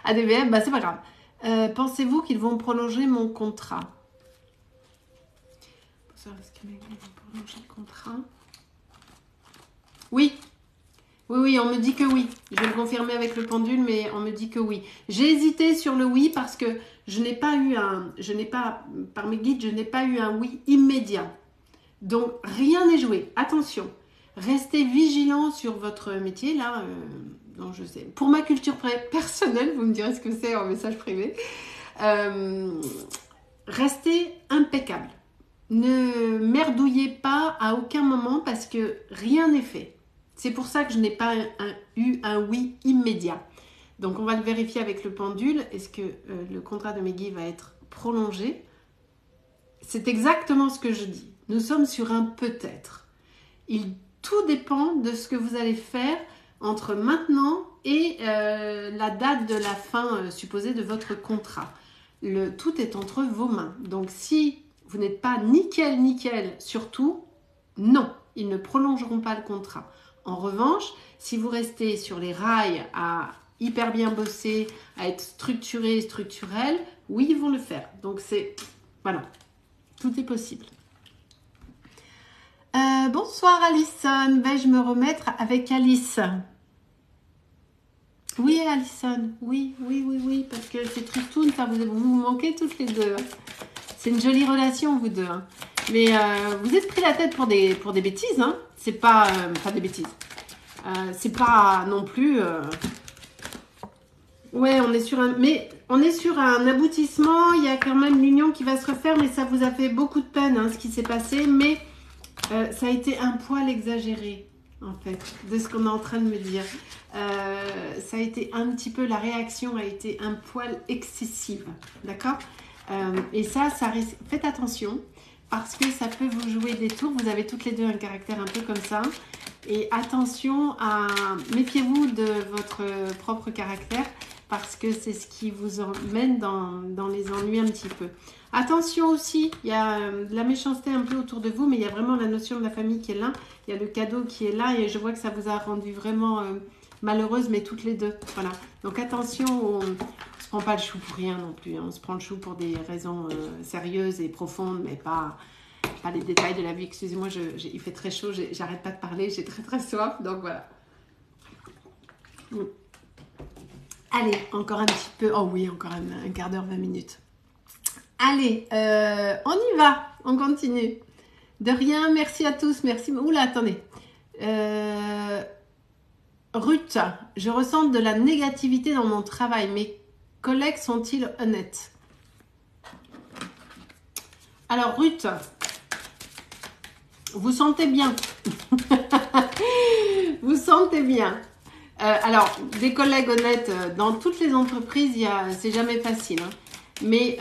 ADVF, bah c'est pas grave. Pensez-vous qu'ils vont prolonger mon contrat? Est-ce qu'ils vont prolonger le contrat? Oui, on me dit que oui. Je vais le confirmer avec le pendule, mais on me dit que oui. J'ai hésité sur le oui parce que par mes guides, je n'ai pas eu un oui immédiat. Donc, rien n'est joué. Attention. Restez vigilant sur votre métier, là, non, je sais. Pour ma culture personnelle, vous me direz ce que c'est en message privé. Restez impeccable. ne merdouillez pas à aucun moment parce que rien n'est fait. C'est pour ça que je n'ai pas eu un oui immédiat. Donc on va le vérifier avec le pendule. Est-ce que le contrat de Meggy va être prolongé? C'est exactement ce que je dis. Nous sommes sur un peut-être. Tout dépend de ce que vous allez faire entre maintenant et la date de la fin supposée de votre contrat. Tout est entre vos mains. Donc si vous n'êtes pas nickel, surtout, non, ils ne prolongeront pas le contrat. En revanche, si vous restez sur les rails à hyper bien bosser, à être structuré, structurel, oui, ils vont le faire. Donc c'est, voilà, tout est possible. Bonsoir Alison, vais-je me remettre avec Alice? Oui Alison, oui, parce que c'est tristoun, ça vous manquez toutes les deux. C'est une jolie relation vous deux. Hein. Mais vous êtes pris la tête pour des bêtises, hein. C'est pas des bêtises. C'est pas non plus. Ouais, on est sur un aboutissement. Il y a quand même l'union qui va se refaire, mais ça vous a fait beaucoup de peine, hein, ce qui s'est passé. Mais ça a été un poil exagéré, en fait, de ce qu'on est en train de me dire. Ça a été un petit peu, la réaction a été un poil excessive, d'accord? Et ça risque. Faites attention. Parce que ça peut vous jouer des tours. Vous avez toutes les deux un caractère un peu comme ça. Et attention méfiez-vous de votre propre caractère parce que c'est ce qui vous emmène dans les ennuis un petit peu. Attention aussi, il y a de la méchanceté un peu autour de vous, mais il y a vraiment la notion de la famille qui est là. Il y a le cadeau qui est là et je vois que ça vous a rendu vraiment malheureuse, mais toutes les deux. Voilà. Donc attention, on ne se prend pas le chou pour rien non plus. Hein. On se prend le chou pour des raisons sérieuses et profondes, mais pas les détails de la vie. Excusez-moi, il fait très chaud, j'arrête pas de parler, j'ai très soif, donc voilà. Allez, encore un petit peu. Oh oui, encore un quart d'heure, 20 minutes. Allez, on y va, on continue. De rien, merci à tous, merci. Oula, attendez. Ruth, je ressens de la négativité dans mon travail. Mes collègues sont-ils honnêtes? Alors, Ruth, vous sentez bien. Vous sentez bien. Alors, des collègues honnêtes, dans toutes les entreprises, c'est jamais facile. Hein. Mais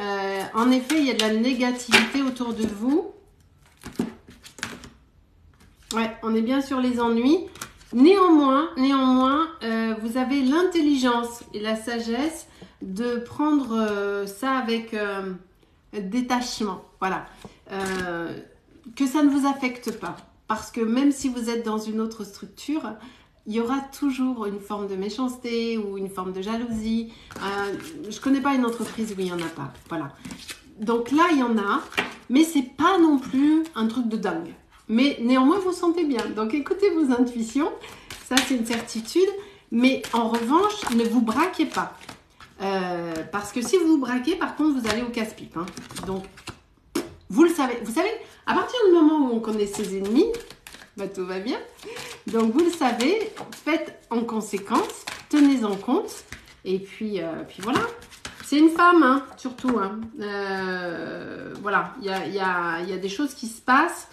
en effet, il y a de la négativité autour de vous. Ouais, on est bien sur les ennuis. Néanmoins, vous avez l'intelligence et la sagesse de prendre ça avec détachement. Voilà. Que ça ne vous affecte pas. Parce que même si vous êtes dans une autre structure, il y aura toujours une forme de méchanceté ou une forme de jalousie. Je ne connais pas une entreprise où il n'y en a pas. Voilà. Donc là, il y en a, mais ce n'est pas non plus un truc de dingue. Mais néanmoins, vous sentez bien. Donc écoutez vos intuitions, ça c'est une certitude. Mais en revanche, ne vous braquez pas. Parce que si vous vous braquez, par contre, vous allez au casse-pipe. Hein. Donc, vous le savez. Vous savez, à partir du moment où on connaît ses ennemis, bah, tout va bien. Donc, vous le savez, faites en conséquence, tenez en compte. Et puis voilà. C'est une femme, hein, surtout. Hein. Voilà, il y a des choses qui se passent.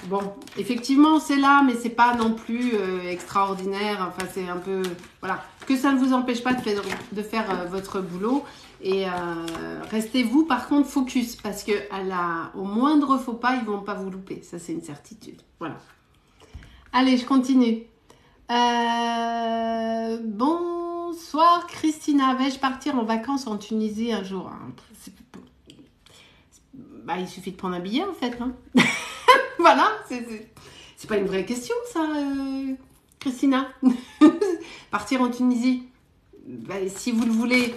Bon, effectivement, c'est là, mais c'est pas non plus extraordinaire. Enfin, c'est un peu... Voilà. Que ça ne vous empêche pas de faire votre boulot. Et restez-vous, par contre, focus. Parce que au moindre faux pas, ils vont pas vous louper. Ça, c'est une certitude. Voilà. Allez, je continue. Bonsoir, Christina. Vais-je partir en vacances en Tunisie un jour? Bah, il suffit de prendre un billet, en fait. Hein. Voilà, c'est pas une vraie question, ça, Christina. Partir en Tunisie, bah, si vous le voulez,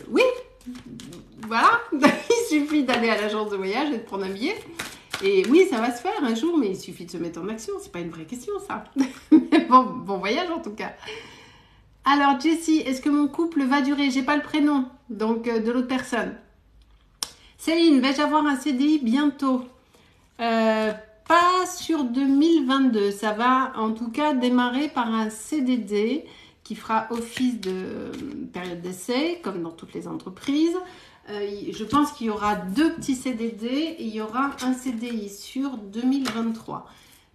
oui, voilà. Il suffit d'aller à l'agence de voyage et de prendre un billet. Et oui, ça va se faire un jour, mais il suffit de se mettre en action. C'est pas une vraie question, ça. Mais bon voyage, en tout cas. Alors, Jessie, est-ce que mon couple va durer? J'ai pas le prénom, donc de l'autre personne. Céline, vais-je avoir un CDI bientôt? Pas sur 2022, ça va en tout cas démarrer par un CDD qui fera office de période d'essai, comme dans toutes les entreprises. Je pense qu'il y aura 2 petits CDD et il y aura un CDI sur 2023.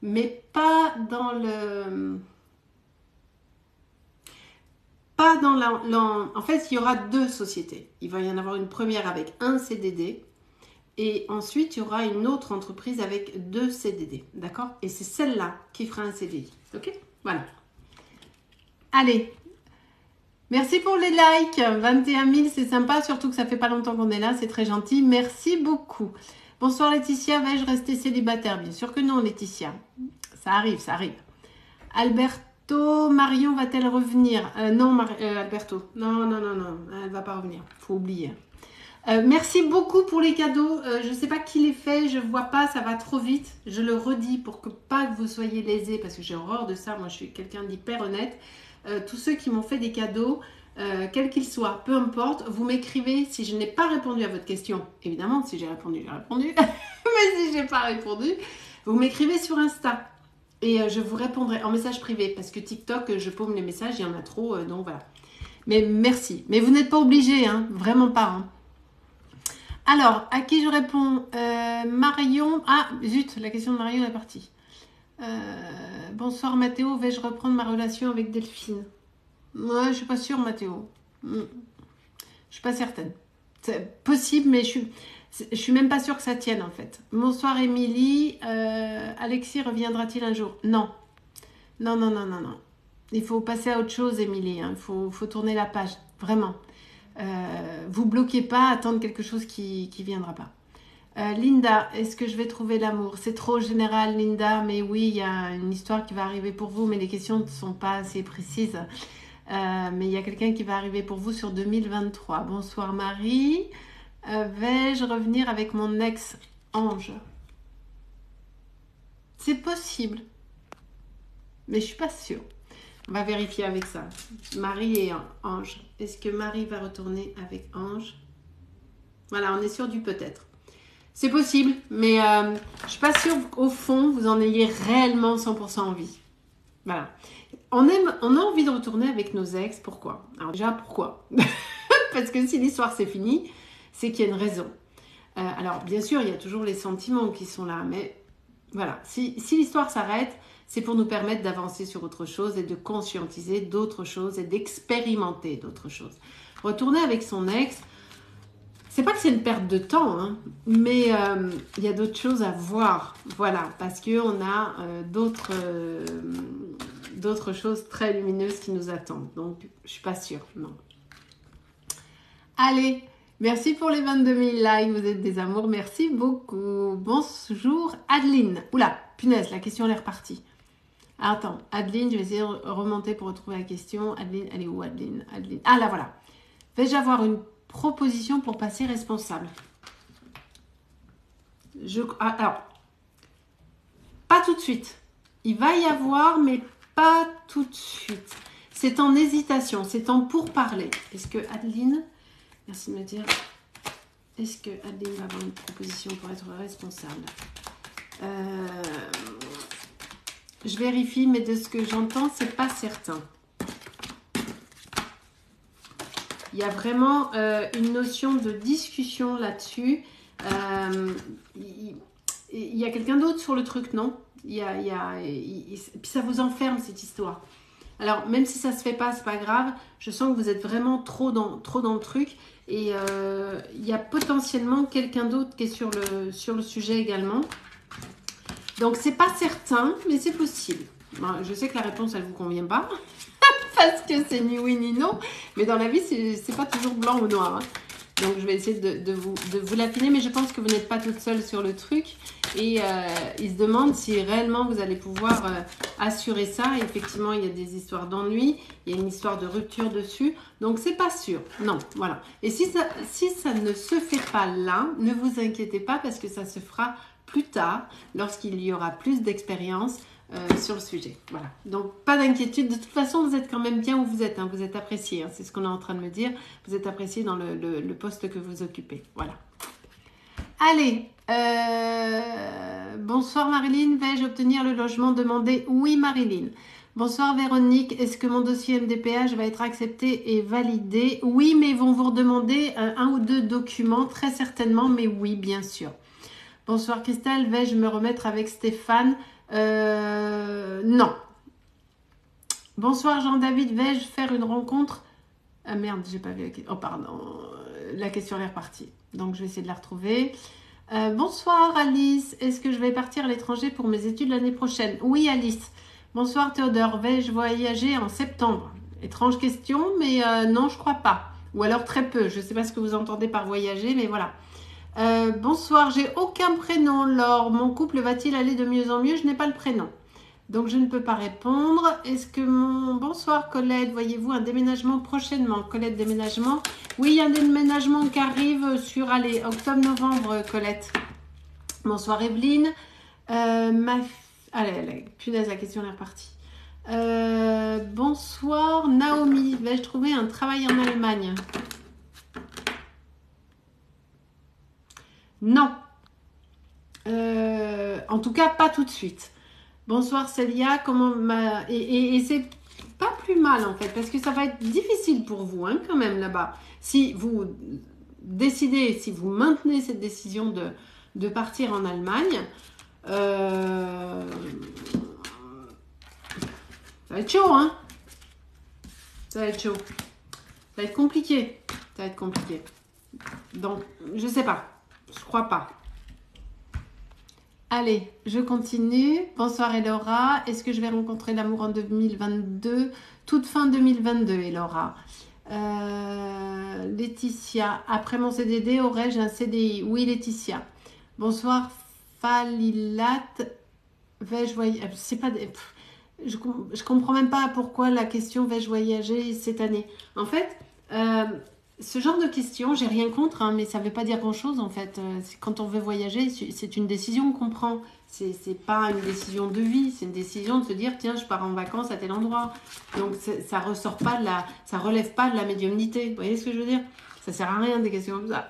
Mais pas dans le... Pas dans En fait, il y aura 2 sociétés. Il va y en avoir une première avec un CDD. Et ensuite, il y aura une autre entreprise avec 2 CDD. D'accord? Et c'est celle-là qui fera un CDI. Ok? Voilà. Allez. Merci pour les likes. 21 000, c'est sympa. Surtout que ça fait pas longtemps qu'on est là. C'est très gentil. Merci beaucoup. Bonsoir Laetitia. Vais-je rester célibataire? Bien sûr que non, Laetitia. Ça arrive, ça arrive. Alberto, Marion va-t-elle revenir? Non, Alberto. Non, non, non, non. Elle va pas revenir. Faut oublier. Merci beaucoup pour les cadeaux. Je ne sais pas qui les fait, je vois pas, ça va trop vite. Je le redis pour que pas que vous soyez lésés parce que j'ai horreur de ça. Moi, je suis quelqu'un d'hyper honnête. Tous ceux qui m'ont fait des cadeaux, quels qu'ils soient, peu importe, vous m'écrivez si je n'ai pas répondu à votre question. Évidemment, si j'ai répondu, j'ai répondu. Mais si j'ai pas répondu, vous m'écrivez sur Insta et je vous répondrai en message privé parce que TikTok, je paume les messages, il y en a trop, donc voilà. Mais merci. Mais vous n'êtes pas obligés, hein, vraiment pas. Hein. Alors, à qui je réponds? Marion. Ah, zut, la question de Marion est partie. Bonsoir Mathéo, vais-je reprendre ma relation avec Delphine? Ouais, je suis pas sûre, Mathéo. Je suis pas certaine. C'est possible, mais je suis même pas sûre que ça tienne en fait. Bonsoir Émilie. Alexis reviendra-t-il un jour? Non. Non, non, non, non, non. Il faut passer à autre chose, Émilie. Il faut tourner la page, vraiment. Vous bloquez pas, attendre quelque chose qui viendra pas. Linda, est-ce que je vais trouver l'amour? C'est trop général, Linda, mais oui, il y a une histoire qui va arriver pour vous, mais les questions ne sont pas assez précises. Mais il y a quelqu'un qui va arriver pour vous sur 2023. Bonsoir Marie. Vais-je revenir avec mon ex-ange? C'est possible, mais je suis pas sûre. On va vérifier avec ça. Marie et Ange. Est-ce que Marie va retourner avec Ange? Voilà, on est sur du peut-être. C'est possible, mais je ne suis pas sûre qu'au fond, vous en ayez réellement 100% envie. Voilà. On a envie de retourner avec nos ex. Pourquoi? Alors déjà, pourquoi? Parce que si l'histoire c'est fini, c'est qu'il y a une raison. Alors, bien sûr, il y a toujours les sentiments qui sont là, mais voilà. Si l'histoire s'arrête, c'est pour nous permettre d'avancer sur autre chose et de conscientiser d'autres choses et d'expérimenter d'autres choses. Retourner avec son ex, c'est pas que c'est une perte de temps, hein, mais il y a d'autres choses à voir. Voilà, parce qu'on a d'autres choses très lumineuses qui nous attendent. Donc, je suis pas sûre, non. Allez, merci pour les 22 000 likes, vous êtes des amours, merci beaucoup. Bonjour Adeline. Oula, punaise, la question elle est repartie. Attends, Adeline, je vais essayer de remonter pour retrouver la question. Adeline, elle est où Adeline? Ah là voilà. Vais-je avoir une proposition pour passer responsable? Alors, pas tout de suite. Il va y avoir, mais pas tout de suite. C'est en hésitation, c'est en pourparler. Est-ce que Adeline, merci de me dire, est-ce que Adeline va avoir une proposition pour être responsable? Je vérifie, mais de ce que j'entends, c'est pas certain. Il y a vraiment une notion de discussion là-dessus. Il y a quelqu'un d'autre sur le truc, non? Puis ça vous enferme cette histoire. Alors, même si ça se fait pas, c'est pas grave. Je sens que vous êtes vraiment trop dans le truc. Et il y a potentiellement quelqu'un d'autre qui est sur le sujet également. Donc, c'est pas certain, mais c'est possible. Bon, je sais que la réponse, elle vous convient pas. Parce que c'est ni oui ni non. Mais dans la vie, c'est pas toujours blanc ou noir. Hein. Donc, je vais essayer de vous l'affiner. Mais je pense que vous n'êtes pas toute seule sur le truc. Et il se demande si réellement vous allez pouvoir assurer ça. Et effectivement, il y a des histoires d'ennui. Il y a une histoire de rupture dessus. Donc, c'est pas sûr. Non, voilà. Et si ça ne se fait pas là, ne vous inquiétez pas parce que ça se fera plus tard, lorsqu'il y aura plus d'expérience sur le sujet. Voilà. Donc, pas d'inquiétude. De toute façon, vous êtes quand même bien où vous êtes. Hein. Vous êtes apprécié. Hein. C'est ce qu'on est en train de me dire. Vous êtes apprécié dans le poste que vous occupez. Voilà. Allez, Bonsoir Marilyn, vais-je obtenir le logement demandé? Oui Marilyn. Bonsoir Véronique, est-ce que mon dossier MDPH va être accepté et validé? Oui, mais ils vont vous redemander un ou deux documents, très certainement, mais oui, bien sûr. Bonsoir Christelle, vais-je me remettre avec Stéphane? Non. Bonsoir Jean-David, vais-je faire une rencontre? Ah merde, j'ai pas vu la question. Oh pardon, la question elle est repartie. Donc je vais essayer de la retrouver. Bonsoir Alice, est-ce que je vais partir à l'étranger pour mes études l'année prochaine? Oui Alice. Bonsoir Théodore, vais-je voyager en septembre? Étrange question, mais non, je crois pas. Ou alors très peu, je ne sais pas ce que vous entendez par voyager, mais voilà. Bonsoir, j'ai aucun prénom, Laure. Mon couple va-t-il aller de mieux en mieux? Je n'ai pas le prénom. Donc je ne peux pas répondre. Est-ce que mon... Bonsoir Colette, voyez-vous un déménagement prochainement? Colette, déménagement? Oui, il y a un déménagement qui arrive sur, allez, octobre-novembre, Colette. Bonsoir Evelyne. Allez, punaise, la question est repartie. Bonsoir Naomi, vais-je trouver un travail en Allemagne? Non. En tout cas, pas tout de suite. Bonsoir Célia, comment et c'est pas plus mal en fait, parce que ça va être difficile pour vous hein, quand même là-bas. Si vous décidez, si vous maintenez cette décision de partir en Allemagne, ça va être chaud, hein? Ça va être chaud. Ça va être compliqué. Ça va être compliqué. Donc, je sais pas. Je crois pas. Allez, je continue. Bonsoir Elora. Est-ce que je vais rencontrer l'amour en 2022? Toute fin 2022, Elora. Laetitia. Après mon CDD, aurais-je un CDI? Oui, Laetitia. Bonsoir Falilat. Vais-je voyager? C'est pas... Je comprends même pas pourquoi la question vais-je voyager cette année. En fait, ce genre de questions, j'ai rien contre, hein, mais ça ne veut pas dire grand-chose en fait. Quand on veut voyager, c'est une décision qu'on prend. C'est pas une décision de vie, c'est une décision de se dire tiens, je pars en vacances à tel endroit. Donc ça ressort pas de ça relève pas de la médiumnité. Vous voyez ce que je veux dire? Ça sert à rien des questions comme ça.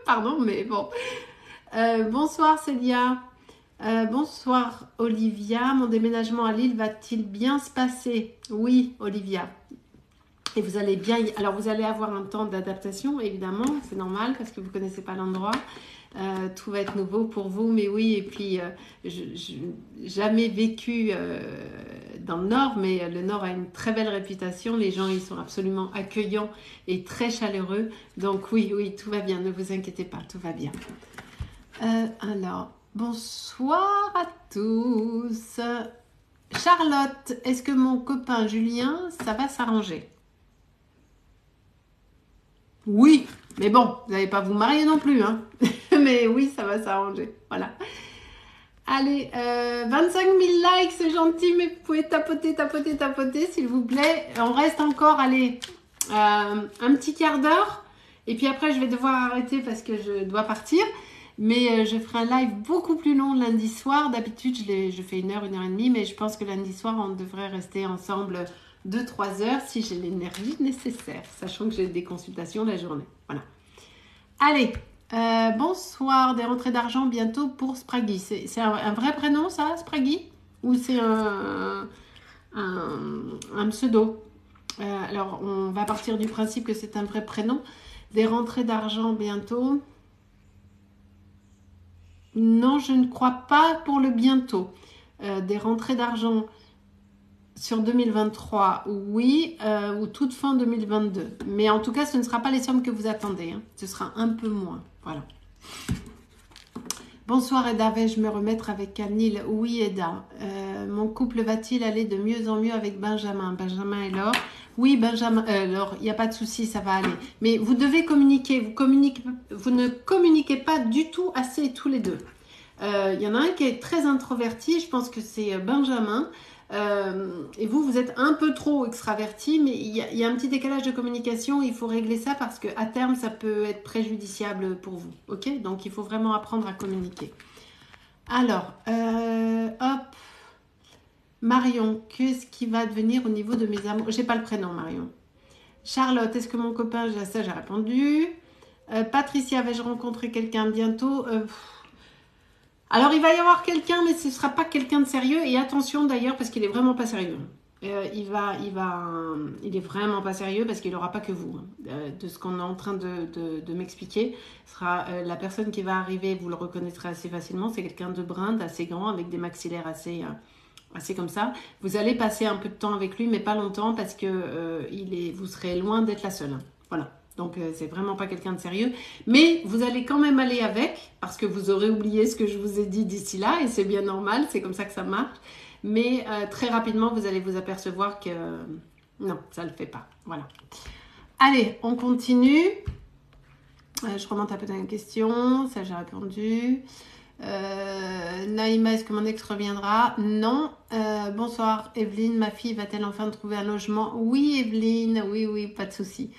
Pardon, mais bon. Bonsoir Célia. Bonsoir Olivia, mon déménagement à Lille va-t-il bien se passer? Oui Olivia. Et vous allez bien Alors vous allez avoir un temps d'adaptation évidemment, c'est normal parce que vous ne connaissez pas l'endroit. Tout va être nouveau pour vous, mais oui, et puis je jamais vécu dans le Nord, mais le Nord a une très belle réputation, les gens ils sont absolument accueillants et très chaleureux, donc oui, tout va bien, ne vous inquiétez pas, tout va bien. Alors... Bonsoir à tous. Charlotte, est-ce que mon copain Julien, ça va s'arranger? Oui, mais bon, vous n'allez pas vous marier non plus, hein. Mais oui, ça va s'arranger. Voilà. Allez, 25 000 likes, c'est gentil, mais vous pouvez tapoter, s'il vous plaît. On reste encore, allez, un petit quart d'heure. Et puis après, je vais devoir arrêter parce que je dois partir. Mais je ferai un live beaucoup plus long lundi soir. D'habitude, je fais 1 heure, 1 heure et demie. Mais je pense que lundi soir, on devrait rester ensemble 2-3 heures si j'ai l'énergie nécessaire. Sachant que j'ai des consultations la journée. Voilà. Allez, bonsoir. Des rentrées d'argent bientôt pour Spraggy. C'est un vrai prénom ça, Spraggy? Ou c'est un pseudo? Alors, on va partir du principe que c'est un vrai prénom. Des rentrées d'argent bientôt... Non, je ne crois pas pour le bientôt. Des rentrées d'argent sur 2023, oui, ou toute fin 2022. Mais en tout cas, ce ne sera pas les sommes que vous attendez. Hein. Ce sera un peu moins. Voilà. Bonsoir Eda, vais-je me remettre avec Anil? Oui Eda. Mon couple va-t-il aller de mieux en mieux avec Benjamin? Benjamin et Laure? Oui Benjamin, Laure, il n'y a pas de souci, ça va aller. Mais vous devez communiquer. Vous ne communiquez pas du tout assez tous les deux. Il y en a un qui est très introverti, je pense que c'est Benjamin. Et vous êtes un peu trop extraverti, mais il y a un petit décalage de communication, il faut régler ça parce qu'à terme, ça peut être préjudiciable pour vous. Ok? Donc, il faut vraiment apprendre à communiquer. Alors, hop. Marion, qu'est-ce qui va devenir au niveau de mes amours? J'ai pas le prénom, Marion. Charlotte, est-ce que mon copain, ça j'ai répondu. Patricia, vais-je rencontrer quelqu'un bientôt? Alors, il va y avoir quelqu'un, mais ce ne sera pas quelqu'un de sérieux. Et attention d'ailleurs, parce qu'il est vraiment pas sérieux. Il est vraiment pas sérieux parce qu'il n'aura pas que vous. De ce qu'on est en train de m'expliquer, ce sera la personne qui va arriver, vous le reconnaîtrez assez facilement. C'est quelqu'un de brun, d'assez grand, avec des maxillaires assez comme ça. Vous allez passer un peu de temps avec lui, mais pas longtemps parce que vous serez loin d'être la seule. Voilà. Donc, c'est vraiment pas quelqu'un de sérieux. Mais vous allez quand même aller avec, parce que vous aurez oublié ce que je vous ai dit d'ici là, et c'est bien normal, c'est comme ça que ça marche. Mais très rapidement, vous allez vous apercevoir que non, ça ne le fait pas. Voilà. Allez, on continue. Je remonte un peu dans la question, ça j'ai répondu. Naïma, est-ce que mon ex reviendra? Non. Bonsoir Evelyne, ma fille va-t-elle enfin trouver un logement? Oui Evelyne, oui, pas de souci.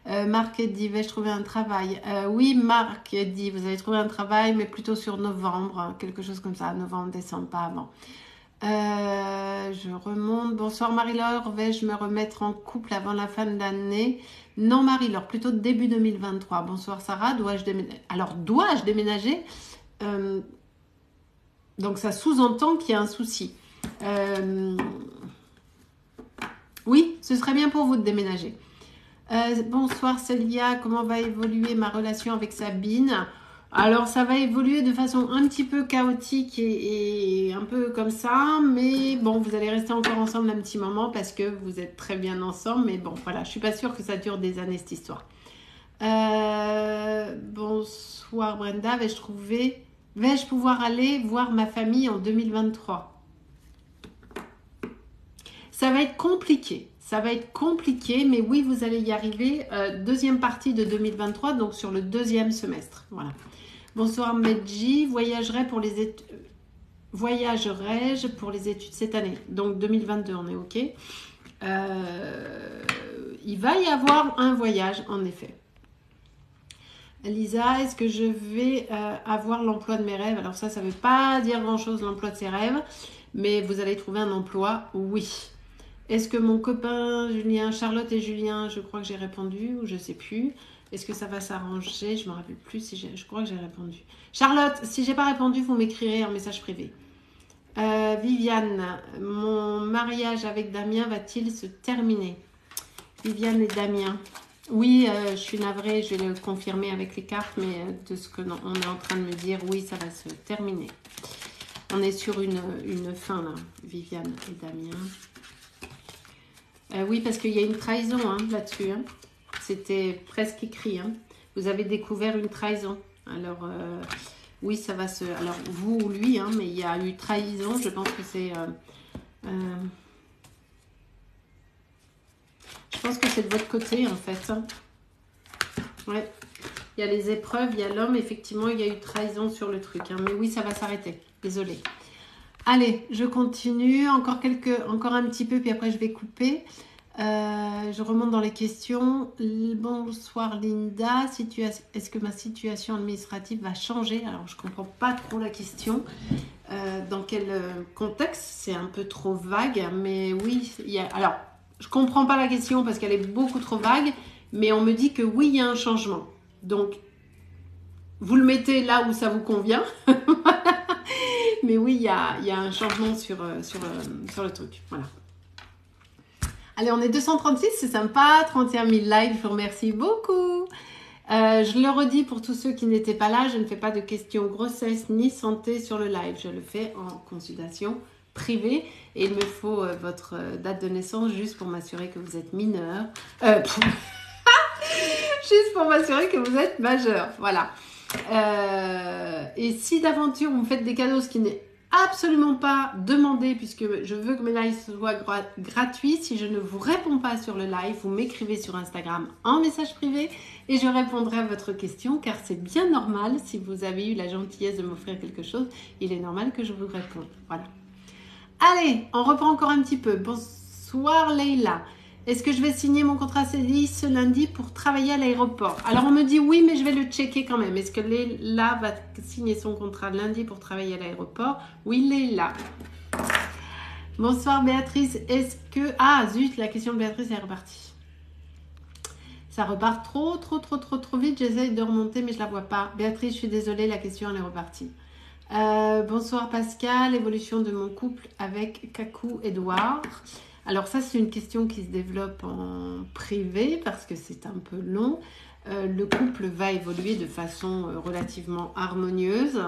Marc dit, vais-je trouver un travail? Oui, Marc dit, vous allez trouver un travail, mais plutôt sur novembre, quelque chose comme ça, novembre, décembre, pas avant. Je remonte. Bonsoir Marie-Laure, vais-je me remettre en couple avant la fin de l'année? Non Marie-Laure, plutôt début 2023. Bonsoir Sarah, dois-je déménager? Alors, dois-je déménager? Donc ça sous-entend qu'il y a un souci. Oui, ce serait bien pour vous de déménager. Bonsoir Célia, comment va évoluer ma relation avec Sabine? Alors ça va évoluer de façon un petit peu chaotique et un peu comme ça, mais bon, vous allez rester encore ensemble un petit moment parce que vous êtes très bien ensemble, mais bon, voilà, je suis pas sûre que ça dure des années cette histoire. Bonsoir Brenda, vais-je pouvoir aller voir ma famille en 2023? Ça va être compliqué. Ça va être compliqué, mais oui, vous allez y arriver. Deuxième partie de 2023, donc sur le deuxième semestre. Voilà. Bonsoir Medji, voyagerai-je pour les études cette année? Donc 2022, on est OK. Il va y avoir un voyage, en effet. Lisa, est-ce que je vais avoir l'emploi de mes rêves? Alors ça ne veut pas dire grand-chose, l'emploi de ses rêves, mais vous allez trouver un emploi, oui. Est-ce que mon copain Julien, Charlotte et Julien, je crois que j'ai répondu ou je ne sais plus. Est-ce que ça va s'arranger? Je ne me rappelle plus si je crois que j'ai répondu. Charlotte, si je n'ai pas répondu, vous m'écrirez en message privé. Viviane, mon mariage avec Damien va-t-il se terminer? Viviane et Damien. Oui, je suis navrée, je vais le confirmer avec les cartes, mais de ce qu'on est en train de me dire, oui, ça va se terminer. On est sur une fin là, Viviane et Damien. Oui, parce qu'il y a une trahison là-dessus. C'était presque écrit. Vous avez découvert une trahison. Alors, oui, ça va se... Alors, vous ou lui, mais il y a eu trahison. Je pense que c'est... Je pense que c'est de votre côté, en fait. Ouais. Il y a les épreuves, il y a l'homme. Effectivement, il y a eu trahison sur le truc. Mais oui, ça va s'arrêter. Désolée. Allez, je continue. Encore un petit peu, puis après, je vais couper. Je remonte dans les questions. Bonsoir Linda. Est-ce que ma situation administrative va changer? Alors, je ne comprends pas trop la question. Dans quel contexte? C'est un peu trop vague. Mais oui, alors, je ne comprends pas la question parce qu'elle est beaucoup trop vague. Mais on me dit que oui, il y a un changement. Donc, vous le mettez là où ça vous convient. Mais oui, il y a un changement sur le truc. Voilà. Allez, on est 236, c'est sympa. 31 000 likes, je vous remercie beaucoup. Je le redis pour tous ceux qui n'étaient pas là, je ne fais pas de questions grossesse ni santé sur le live. Je le fais en consultation privée. Et il me faut votre date de naissance juste pour m'assurer que vous êtes mineur. Juste pour m'assurer que vous êtes majeur. Voilà. Et si d'aventure vous me faites des cadeaux, ce qui n'est absolument pas demandé puisque je veux que mes lives soient gratuits, si je ne vous réponds pas sur le live, vous m'écrivez sur Instagram en message privé et je répondrai à votre question car c'est bien normal. Si vous avez eu la gentillesse de m'offrir quelque chose, il est normal que je vous réponde. Voilà. Allez, on reprend encore un petit peu. Bonsoir Leïla. Est-ce que je vais signer mon contrat CDI ce lundi pour travailler à l'aéroport? Alors, on me dit oui, mais je vais le checker quand même. Est-ce que Léla va signer son contrat lundi pour travailler à l'aéroport? Oui, Léla. Bonsoir Béatrice. Est-ce que... Ah, zut, la question de Béatrice est repartie. Ça repart trop vite. J'essaye de remonter, mais je ne la vois pas. Béatrice, je suis désolée, la question elle est repartie. Bonsoir Pascal, évolution de mon couple avec Kakou Edouard. Alors ça c'est une question qui se développe en privé parce que c'est un peu long. Le couple va évoluer de façon relativement harmonieuse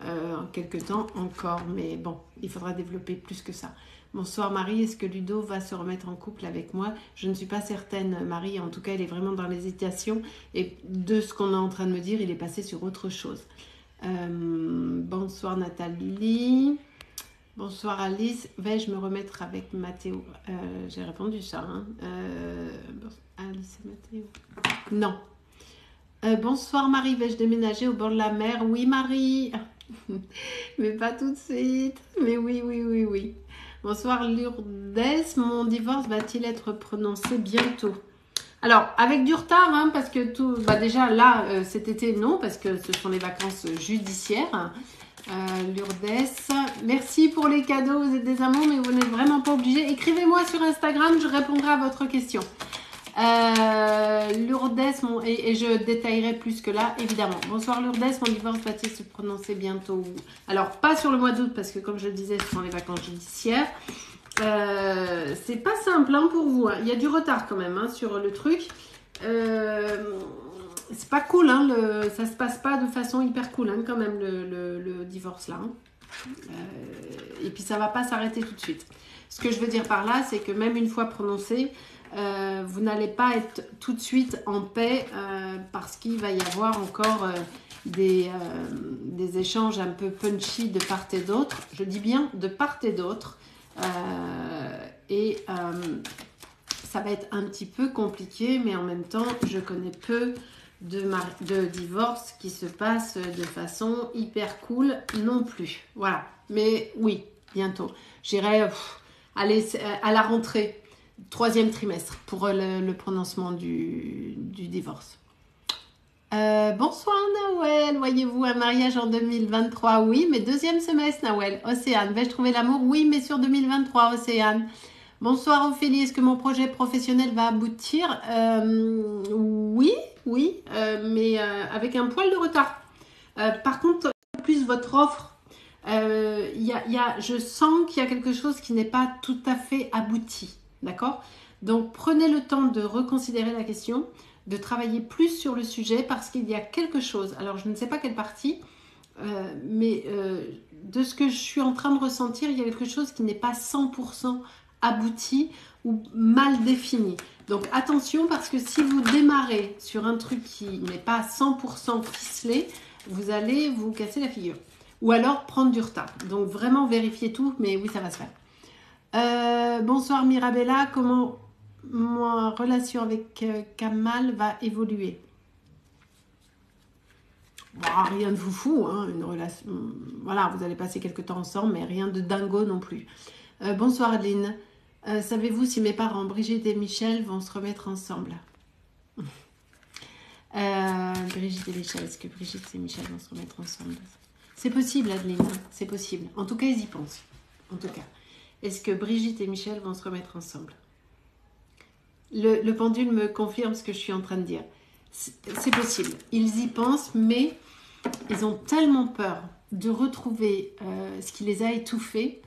en quelques temps encore, mais bon, il faudra développer plus que ça. Bonsoir Marie, est-ce que Ludo va se remettre en couple avec moi? Je ne suis pas certaine Marie, en tout cas elle est vraiment dans l'hésitation et de ce qu'on est en train de me dire, il est passé sur autre chose. Bonsoir Nathalie. Bonsoir Alice. Vais-je me remettre avec Mathéo? J'ai répondu ça. Hein. Alice et Mathéo. Non. Bonsoir Marie. Vais-je déménager au bord de la mer? Oui Marie. Mais pas tout de suite. Mais oui, oui, oui, oui. Bonsoir Lourdes. Mon divorce va-t-il être prononcé bientôt? Alors, avec du retard, hein, parce que tout, déjà là, cet été, non, parce que ce sont les vacances judiciaires. Lourdes, merci pour les cadeaux, vous êtes des amours, mais vous n'êtes vraiment pas obligés. Écrivez-moi sur Instagram, je répondrai à votre question. Lourdes, et je détaillerai plus que là, évidemment. Bonsoir Lourdes, mon divorce va-t-il se prononcer bientôt? Alors, pas sur le mois d'août, parce que comme je le disais, ce sont les vacances judiciaires. C'est pas simple hein, pour vous. Hein. Il y a du retard quand même hein, sur le truc. C'est pas cool. Hein, ça se passe pas de façon hyper cool hein, quand même le divorce là. Hein. Et puis ça va pas s'arrêter tout de suite. Ce que je veux dire par là, c'est que même une fois prononcé, vous n'allez pas être tout de suite en paix parce qu'il va y avoir encore des échanges un peu punchy de part et d'autre. Je dis bien de part et d'autre. Ça va être un petit peu compliqué, mais en même temps, je connais peu de divorces qui se passent de façon hyper cool non plus. Voilà. Mais oui, bientôt. J'irai aller à la rentrée, 3e trimestre, pour le prononcement du divorce. Bonsoir Nawel, voyez-vous un mariage en 2023? Oui, mais 2e semestre Nawel. Océane, vais-je trouver l'amour? Oui, mais sur 2023 Océane. Bonsoir Ophélie, est-ce que mon projet professionnel va aboutir? Oui, mais avec un poil de retard. Par contre, plus votre offre, je sens qu'il y a quelque chose qui n'est pas tout à fait abouti, d'accord? Donc prenez le temps de reconsidérer la question, de travailler plus sur le sujet parce qu'il y a quelque chose, alors je ne sais pas quelle partie, mais de ce que je suis en train de ressentir, il y a quelque chose qui n'est pas 100% abouti ou mal défini. Donc attention parce que si vous démarrez sur un truc qui n'est pas 100% ficelé, vous allez vous casser la figure. Ou alors prendre du retard. Donc vraiment vérifiez tout, mais oui ça va se faire. Bonsoir Mirabella, comment ma relation avec Kamal va évoluer? Bon, rien de foufou, hein, une relation. Voilà, vous allez passer quelques temps ensemble, mais rien de dingo non plus. Bonsoir Adeline. Savez-vous si mes parents, Brigitte et Michel, vont se remettre ensemble? Brigitte et Michel, est-ce que Brigitte et Michel vont se remettre ensemble? C'est possible, Adeline, hein, c'est possible. En tout cas, ils y pensent. En tout cas. Est-ce que Brigitte et Michel vont se remettre ensemble? Le pendule me confirme ce que je suis en train de dire. C'est possible. Ils y pensent, mais ils ont tellement peur de retrouver ce qui les a étouffés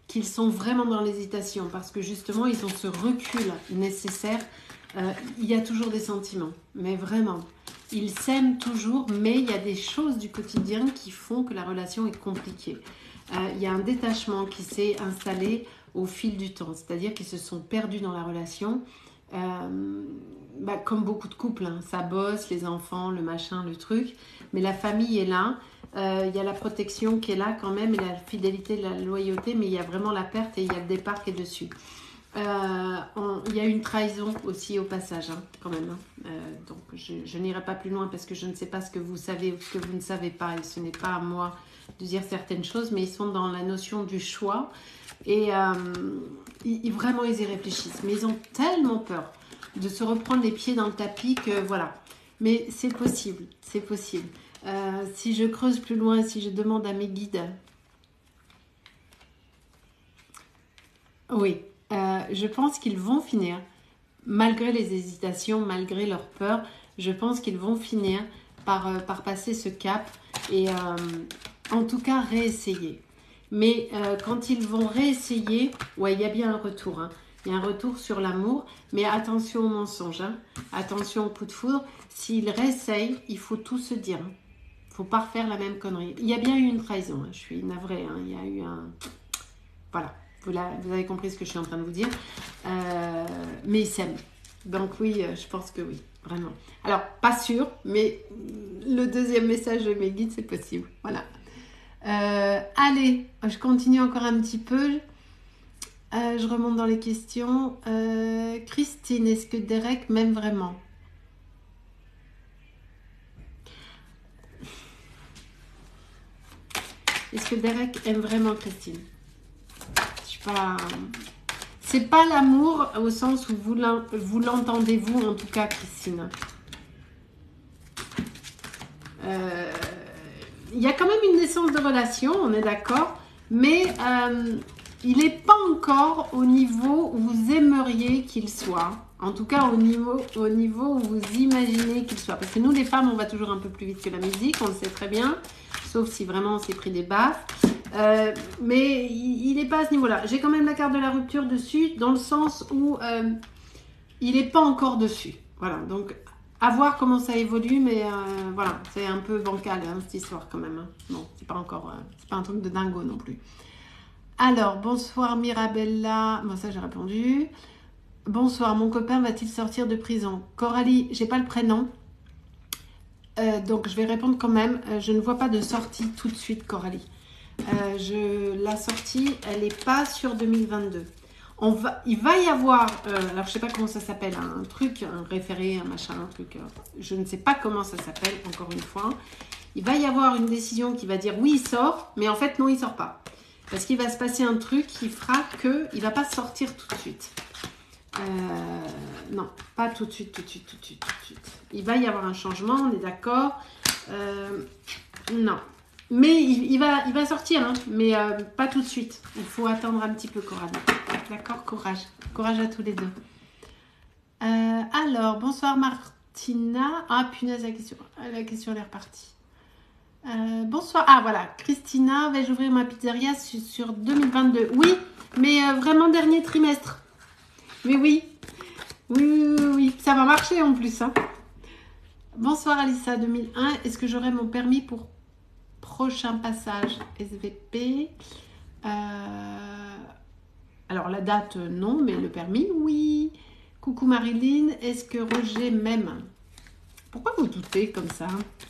qu'ils sont vraiment dans l'hésitation parce que justement, ils ont ce recul nécessaire. Il y a toujours des sentiments, mais vraiment. Ils s'aiment toujours, mais il y a des choses du quotidien qui font que la relation est compliquée. Il y a un détachement qui s'est installé au fil du temps, c'est-à-dire qu'ils se sont perdus dans la relation. Comme beaucoup de couples, hein, ça bosse, les enfants, le machin, le truc, mais la famille est là, il y a la protection qui est là quand même, et la fidélité, la loyauté, mais il y a vraiment la perte et il y a le départ qui est dessus. Il y a une trahison aussi au passage, hein, quand même. Hein. Donc je n'irai pas plus loin parce que je ne sais pas ce que vous savez ou ce que vous ne savez pas, et ce n'est pas à moi de dire certaines choses, mais ils sont dans la notion du choix. Et vraiment, ils y réfléchissent. Mais ils ont tellement peur de se reprendre les pieds dans le tapis que voilà. Mais c'est possible, c'est possible. Si je creuse plus loin, si je demande à mes guides... Oui, je pense qu'ils vont finir, malgré les hésitations, malgré leur peur, je pense qu'ils vont finir par passer ce cap et en tout cas réessayer. Mais quand ils vont réessayer, ouais, il y a bien un retour. Hein. Il y a un retour sur l'amour, mais attention au mensonge. Hein. Attention au coup de foudre. S'ils réessayent, il faut tout se dire. Il ne faut pas refaire la même connerie. Il y a bien eu une trahison. Hein. Je suis navrée. Hein. Il y a eu un... Voilà. Vous avez compris ce que je suis en train de vous dire. Mais ils s'aiment. Donc oui, je pense que oui. Vraiment. Alors, pas sûr, mais le deuxième message de mes guides, c'est possible. Voilà. Allez, je continue encore un petit peu. Je remonte dans les questions. Christine, est-ce que Derek m'aime vraiment? Est-ce que Derek aime vraiment Christine? Je suis pas... C'est pas l'amour au sens où vous l'entendez vous, en tout cas, Christine. Il y a quand même une naissance de relation, on est d'accord, mais il n'est pas encore au niveau où vous aimeriez qu'il soit. En tout cas, au niveau où vous imaginez qu'il soit. Parce que nous, les femmes, on va toujours un peu plus vite que la musique, on le sait très bien, sauf si vraiment on s'est pris des baffes. Mais il n'est pas à ce niveau-là. J'ai quand même la carte de la rupture dessus, dans le sens où il n'est pas encore dessus. Voilà, donc à voir comment ça évolue, mais voilà, c'est un peu bancal hein, cette histoire quand même. Hein. Non, c'est pas encore, c'est pas un truc de dingo non plus. Alors, bonsoir Mirabella. Bon, ça j'ai répondu. Bonsoir, mon copain va-t-il sortir de prison? Coralie, j'ai pas le prénom. Donc je vais répondre quand même. Je ne vois pas de sortie tout de suite, Coralie. La sortie, elle n'est pas sur 2022. Il va y avoir, alors je sais pas comment ça s'appelle, un truc, un référé, un machin, un truc, je ne sais pas comment ça s'appelle, encore une fois. Il va y avoir une décision qui va dire oui, il sort, mais en fait non, il sort pas. Parce qu'il va se passer un truc qui fera qu'il ne va pas sortir tout de suite. Non, pas tout de suite. Il va y avoir un changement, on est d'accord. Non. Mais il va sortir, hein, mais pas tout de suite. Il faut attendre un petit peu, Coralie. D'accord, courage. Courage à tous les deux. Alors, bonsoir Martina. Ah, punaise, la question elle est repartie. Bonsoir. Ah, voilà. Christina, vais-je ouvrir ma pizzeria sur 2022? Oui, mais vraiment dernier trimestre. Mais oui. Oui. Ça va marcher en plus. Hein. Bonsoir Alissa, 2001. Est-ce que j'aurai mon permis pour prochain passage SVP? Alors la date, non, mais le permis, oui. Coucou Marilyn, est-ce que Roger m'aime? Pourquoi vous doutez comme ça?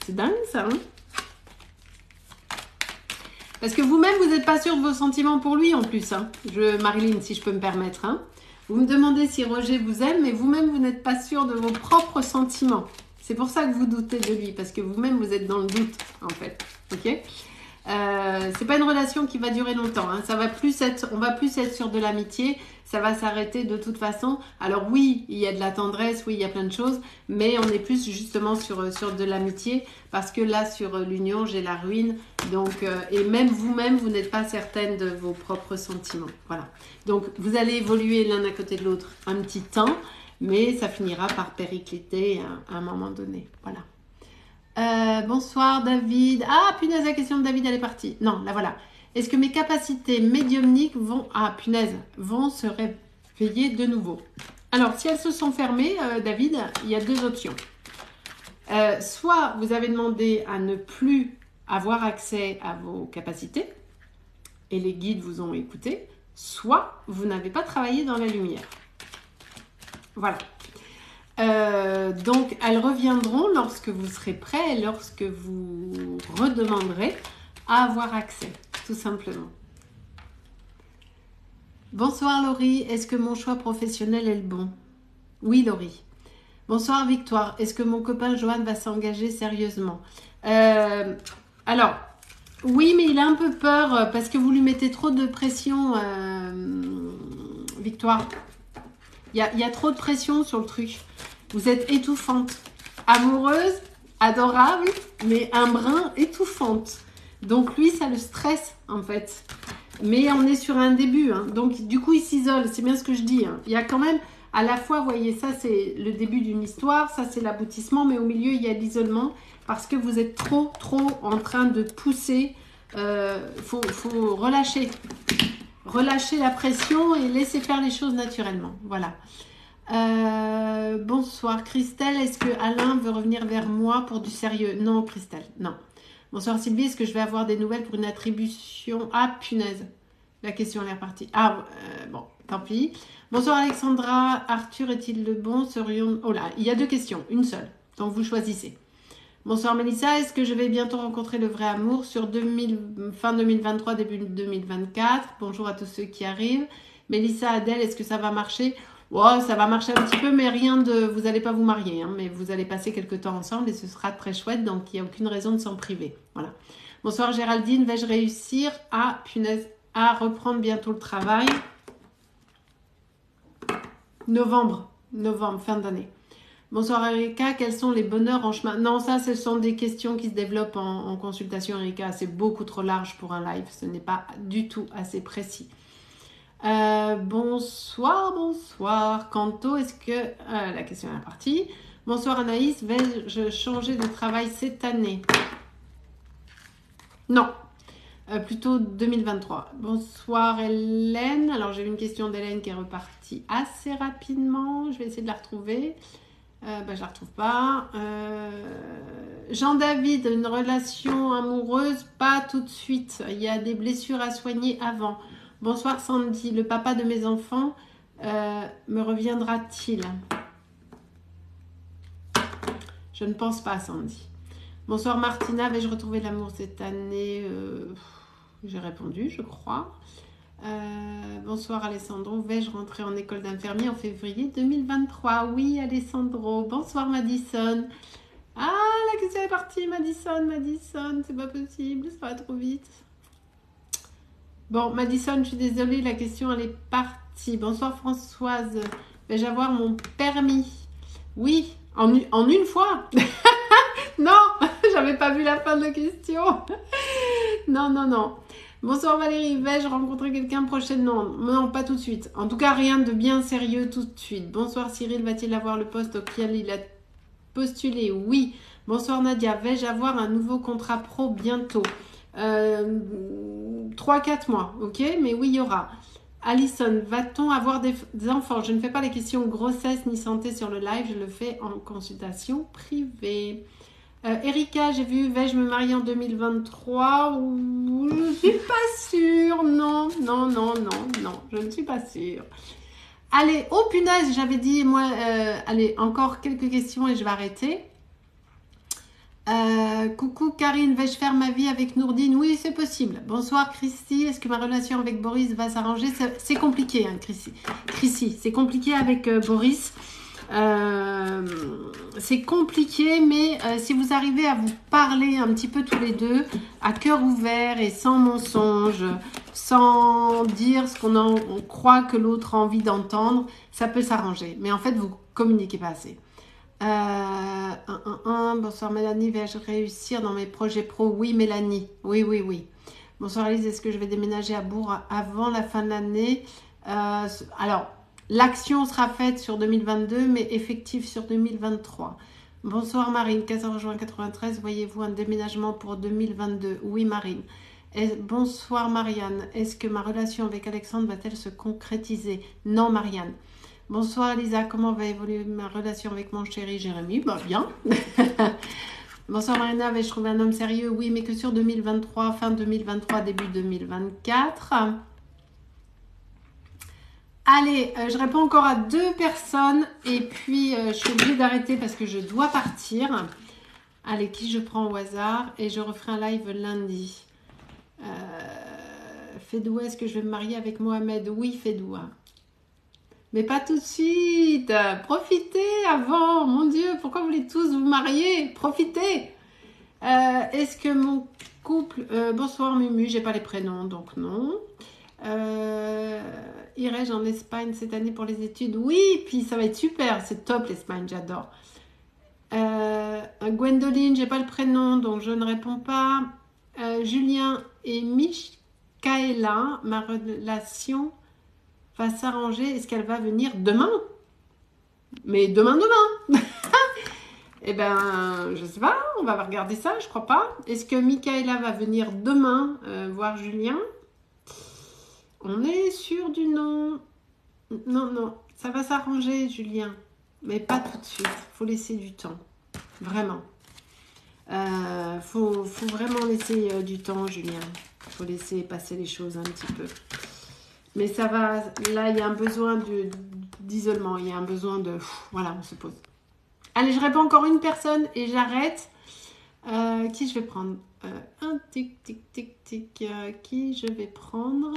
C'est dingue ça, hein? Parce que vous-même, vous n'êtes pas sûr de vos sentiments pour lui en plus. Hein. Marilyn, si je peux me permettre. Hein. Vous me demandez si Roger vous aime, mais vous-même, vous n'êtes pas sûr de vos propres sentiments. C'est pour ça que vous doutez de lui, parce que vous-même, vous êtes dans le doute, en fait. Ok? C'est pas une relation qui va durer longtemps. Hein. On va plus être sur de l'amitié. Ça va s'arrêter de toute façon. Alors oui, il y a de la tendresse, oui, il y a plein de choses, mais on est plus justement sur de l'amitié, parce que là, sur l'union, j'ai la ruine. Donc, et même vous-même, vous n'êtes pas certaine de vos propres sentiments. Voilà. Donc, vous allez évoluer l'un à côté de l'autre un petit temps, mais ça finira par péricliter à un moment donné. Voilà. Bonsoir David. Ah punaise, la question de David elle est partie. Non, là voilà. Est-ce que mes capacités médiumniques vont se réveiller de nouveau? Alors si elles se sont fermées, David, il y a deux options. Soit vous avez demandé à ne plus avoir accès à vos capacités et les guides vous ont écouté, soit vous n'avez pas travaillé dans la lumière. Voilà. Donc, elles reviendront lorsque vous serez prêt et lorsque vous redemanderez à avoir accès, tout simplement. Bonsoir Laurie, est-ce que mon choix professionnel est le bon? Oui Laurie. Bonsoir Victoire, est-ce que mon copain Johan va s'engager sérieusement? Alors, oui, mais il a un peu peur parce que vous lui mettez trop de pression, Victoire. Il y a trop de pression sur le truc. Vous êtes étouffante. Amoureuse, adorable, mais un brin étouffante. Donc lui, ça le stresse en fait. Mais on est sur un début. Hein. Donc du coup, il s'isole. C'est bien ce que je dis. Hein. Il y a quand même, à la fois, vous voyez, ça c'est le début d'une histoire. Ça c'est l'aboutissement. Mais au milieu, il y a l'isolement. Parce que vous êtes trop en train de pousser faut relâcher. Relâcher la pression et laisser faire les choses naturellement. Voilà. Bonsoir Christelle, est-ce que Alain veut revenir vers moi pour du sérieux? Non Christelle, non. Bonsoir Sylvie, est-ce que je vais avoir des nouvelles pour une attribution? Ah punaise, la question elle est repartie. Ah bon, tant pis. Bonsoir Alexandra, Arthur est-il le bon? Serions... Oh là, il y a 2 questions, une seule, donc vous choisissez. Bonsoir Mélissa, est-ce que je vais bientôt rencontrer le vrai amour sur fin 2023, début 2024? Bonjour à tous ceux qui arrivent. Mélissa, Adèle, est-ce que ça va marcher? Oh, ça va marcher un petit peu, mais rien de... Vous n'allez pas vous marier, hein, mais vous allez passer quelques temps ensemble et ce sera très chouette, donc il n'y a aucune raison de s'en priver. Voilà. Bonsoir Géraldine, vais-je réussir punaise, à reprendre bientôt le travail? Novembre, fin d'année. Bonsoir Erika, quels sont les bonheurs en chemin? Non, ça ce sont des questions qui se développent en consultation Erika, c'est beaucoup trop large pour un live, ce n'est pas du tout assez précis. Bonsoir Canto, est-ce que... la question est partie. Bonsoir Anaïs, vais-je changer de travail cette année? Non, plutôt 2023. Bonsoir Hélène, alors j'ai une question d'Hélène qui est repartie assez rapidement, je vais essayer de la retrouver. Je la retrouve pas. Jean-David, une relation amoureuse, pas tout de suite. Il y a des blessures à soigner avant. Bonsoir Sandy, le papa de mes enfants me reviendra-t-il? Je ne pense pas Sandy. Bonsoir Martina, vais-je retrouver l'amour cette année? J'ai répondu, je crois. Bonsoir Alessandro, vais-je rentrer en école d'infirmier en février 2023? Oui Alessandro. Bonsoir Madison. Ah, la question est partie Madison, c'est pas possible, ça va trop vite. Bon Madison, je suis désolée, la question elle est partie. Bonsoir Françoise, vais-je avoir mon permis? Oui, en une fois. Non, j'avais pas vu la fin de la question. Non. Bonsoir Valérie, vais-je rencontrer quelqu'un prochainement? Non, pas tout de suite. En tout cas, rien de bien sérieux tout de suite. Bonsoir Cyril, va-t-il avoir le poste auquel il a postulé? Oui. Bonsoir Nadia, vais-je avoir un nouveau contrat pro bientôt? 3-4 mois, ok? Mais oui, il y aura. Alison, va-t-on avoir des enfants? Je ne fais pas les questions grossesse ni santé sur le live, je le fais en consultation privée. Erika, j'ai vu, vais-je me marier en 2023? Je ne suis pas sûre. Non, je ne suis pas sûre. Allez, oh punaise, j'avais dit, moi, allez, encore quelques questions et je vais arrêter. Coucou Karine, vais-je faire ma vie avec Nourdine? Oui, c'est possible. Bonsoir Christy, est-ce que ma relation avec Boris va s'arranger? C'est compliqué, hein, Christy, c'est compliqué avec Boris. C'est compliqué, mais si vous arrivez à vous parler un petit peu tous les deux, à cœur ouvert et sans mensonge, sans dire ce qu'on croit que l'autre a envie d'entendre, ça peut s'arranger. Mais en fait, vous communiquez pas assez. Bonsoir Mélanie, vais-je réussir dans mes projets pro? Oui Mélanie, oui. Bonsoir Elise, est-ce que je vais déménager à Bourg avant la fin de l'année? Alors, l'action sera faite sur 2022, mais effective sur 2023. Bonsoir Marine, 14 juin 93, voyez-vous un déménagement pour 2022? Oui Marine. Bonsoir Marianne, est-ce que ma relation avec Alexandre va-t-elle se concrétiser? Non Marianne. Bonsoir Lisa, comment va évoluer ma relation avec mon chéri Jérémy? Bah bien. Bonsoir Marina, vais-je trouver un homme sérieux? Oui, mais que sur 2023, fin 2023, début 2024. Allez, je réponds encore à 2 personnes et puis je suis obligée d'arrêter parce que je dois partir. Allez, qui je prends au hasard et je referai un live lundi. Fédoua, est-ce que je vais me marier avec Mohamed? Oui, Fédoua. Mais pas tout de suite. Profitez avant. Mon Dieu, pourquoi vous voulez tous vous marier? Profitez. Est-ce que mon couple... bonsoir Mumu, j'ai pas les prénoms, donc non. Irai-je en Espagne cette année pour les études? Oui, puis ça va être super, c'est top l'Espagne, j'adore. Gwendoline, j'ai pas le prénom, donc je ne réponds pas. Julien et Michaela, ma relation va s'arranger. Est-ce qu'elle va venir demain? Mais demain Eh ben, je sais pas, on va regarder ça, je crois pas. Est-ce que Michaela va venir demain voir Julien? On est sûr du non. Non, non, ça va s'arranger, Julien. Mais pas tout de suite. Faut laisser du temps. Vraiment. Faut vraiment laisser du temps, Julien. Faut laisser passer les choses un petit peu. Mais ça va. Là, il y a un besoin d'isolement. Il y a un besoin de. Voilà, on se pose. Allez, je réponds encore une personne et j'arrête. Qui je vais prendre? Un tic, tic, tic, tic. Qui je vais prendre?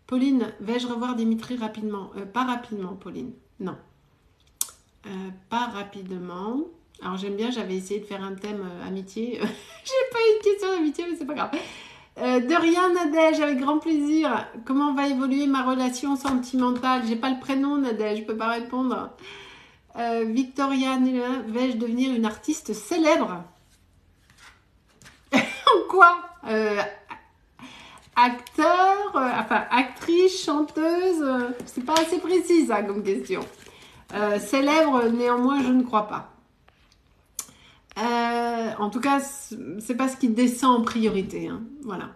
Pauline, vais-je revoir Dimitri rapidement? Pas rapidement, Pauline. Non. Pas rapidement. Alors j'aime bien, j'avais essayé de faire un thème amitié. J'ai pas eu de question d'amitié, mais c'est pas grave. De rien, Nadège, avec grand plaisir. Comment va évoluer ma relation sentimentale? J'ai pas le prénom, Nadège, je peux pas répondre. Victoriane, vais-je devenir une artiste célèbre? En quoi? Acteur, enfin actrice, chanteuse, c'est pas assez précis ça comme question. Célèbre, néanmoins, je ne crois pas. En tout cas, c'est pas ce qui descend en priorité. Hein. Voilà.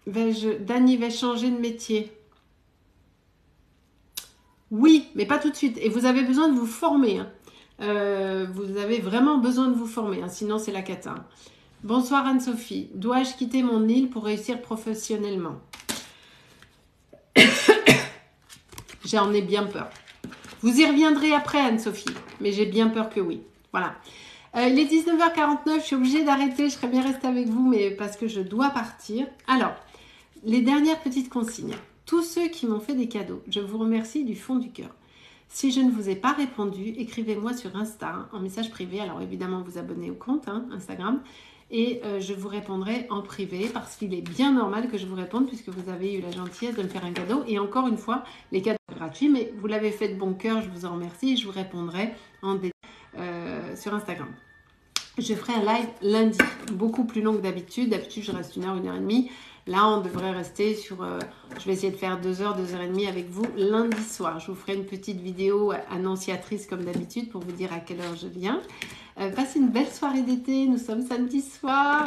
Dany, vais-je changer de métier? Oui, mais pas tout de suite. Et vous avez besoin de vous former. Hein. Vous avez vraiment besoin de vous former. Hein. Sinon, c'est la cata. Hein. Bonsoir Anne-Sophie. Dois-je quitter mon île pour réussir professionnellement? J'en ai bien peur. Vous y reviendrez après Anne-Sophie, mais j'ai bien peur que oui. Voilà. Il est 19h49, je suis obligée d'arrêter, je serais bien restée avec vous, mais parce que je dois partir. Alors, les dernières petites consignes. Tous ceux qui m'ont fait des cadeaux, je vous remercie du fond du cœur. Si je ne vous ai pas répondu, écrivez-moi sur Insta, en message privé. Alors évidemment, vous abonnez au compte Instagram. Et je vous répondrai en privé parce qu'il est bien normal que je vous réponde puisque vous avez eu la gentillesse de me faire un cadeau. Et encore une fois, les cadeaux sont gratuits, mais vous l'avez fait de bon cœur, je vous en remercie et je vous répondrai en détail sur Instagram. Je ferai un live lundi, beaucoup plus long que d'habitude. D'habitude, je reste 1h, 1h30. Là, on devrait rester sur... je vais essayer de faire 2h, 2h30 avec vous lundi soir. Je vous ferai une petite vidéo annonciatrice comme d'habitude pour vous dire à quelle heure je viens. Passez une belle soirée d'été. Nous sommes samedi soir.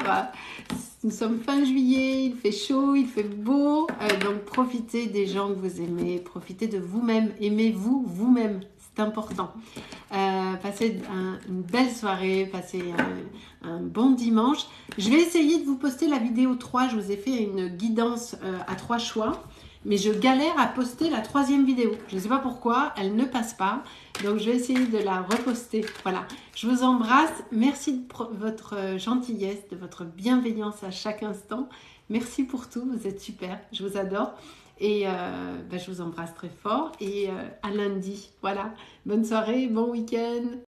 Nous sommes fin juillet. Il fait chaud, il fait beau. Donc, profitez des gens que vous aimez. Profitez de vous-même. Aimez-vous vous-même. C'est important. Passez une belle soirée, passez un bon dimanche. Je vais essayer de vous poster la vidéo 3. Je vous ai fait une guidance à 3 choix. Mais je galère à poster la 3e vidéo. Je ne sais pas pourquoi, elle ne passe pas. Donc, je vais essayer de la reposter. Voilà. Je vous embrasse. Merci de votre gentillesse, de votre bienveillance à chaque instant. Merci pour tout. Vous êtes super. Je vous adore. Et je vous embrasse très fort. Et à lundi. Voilà. Bonne soirée, bon week-end.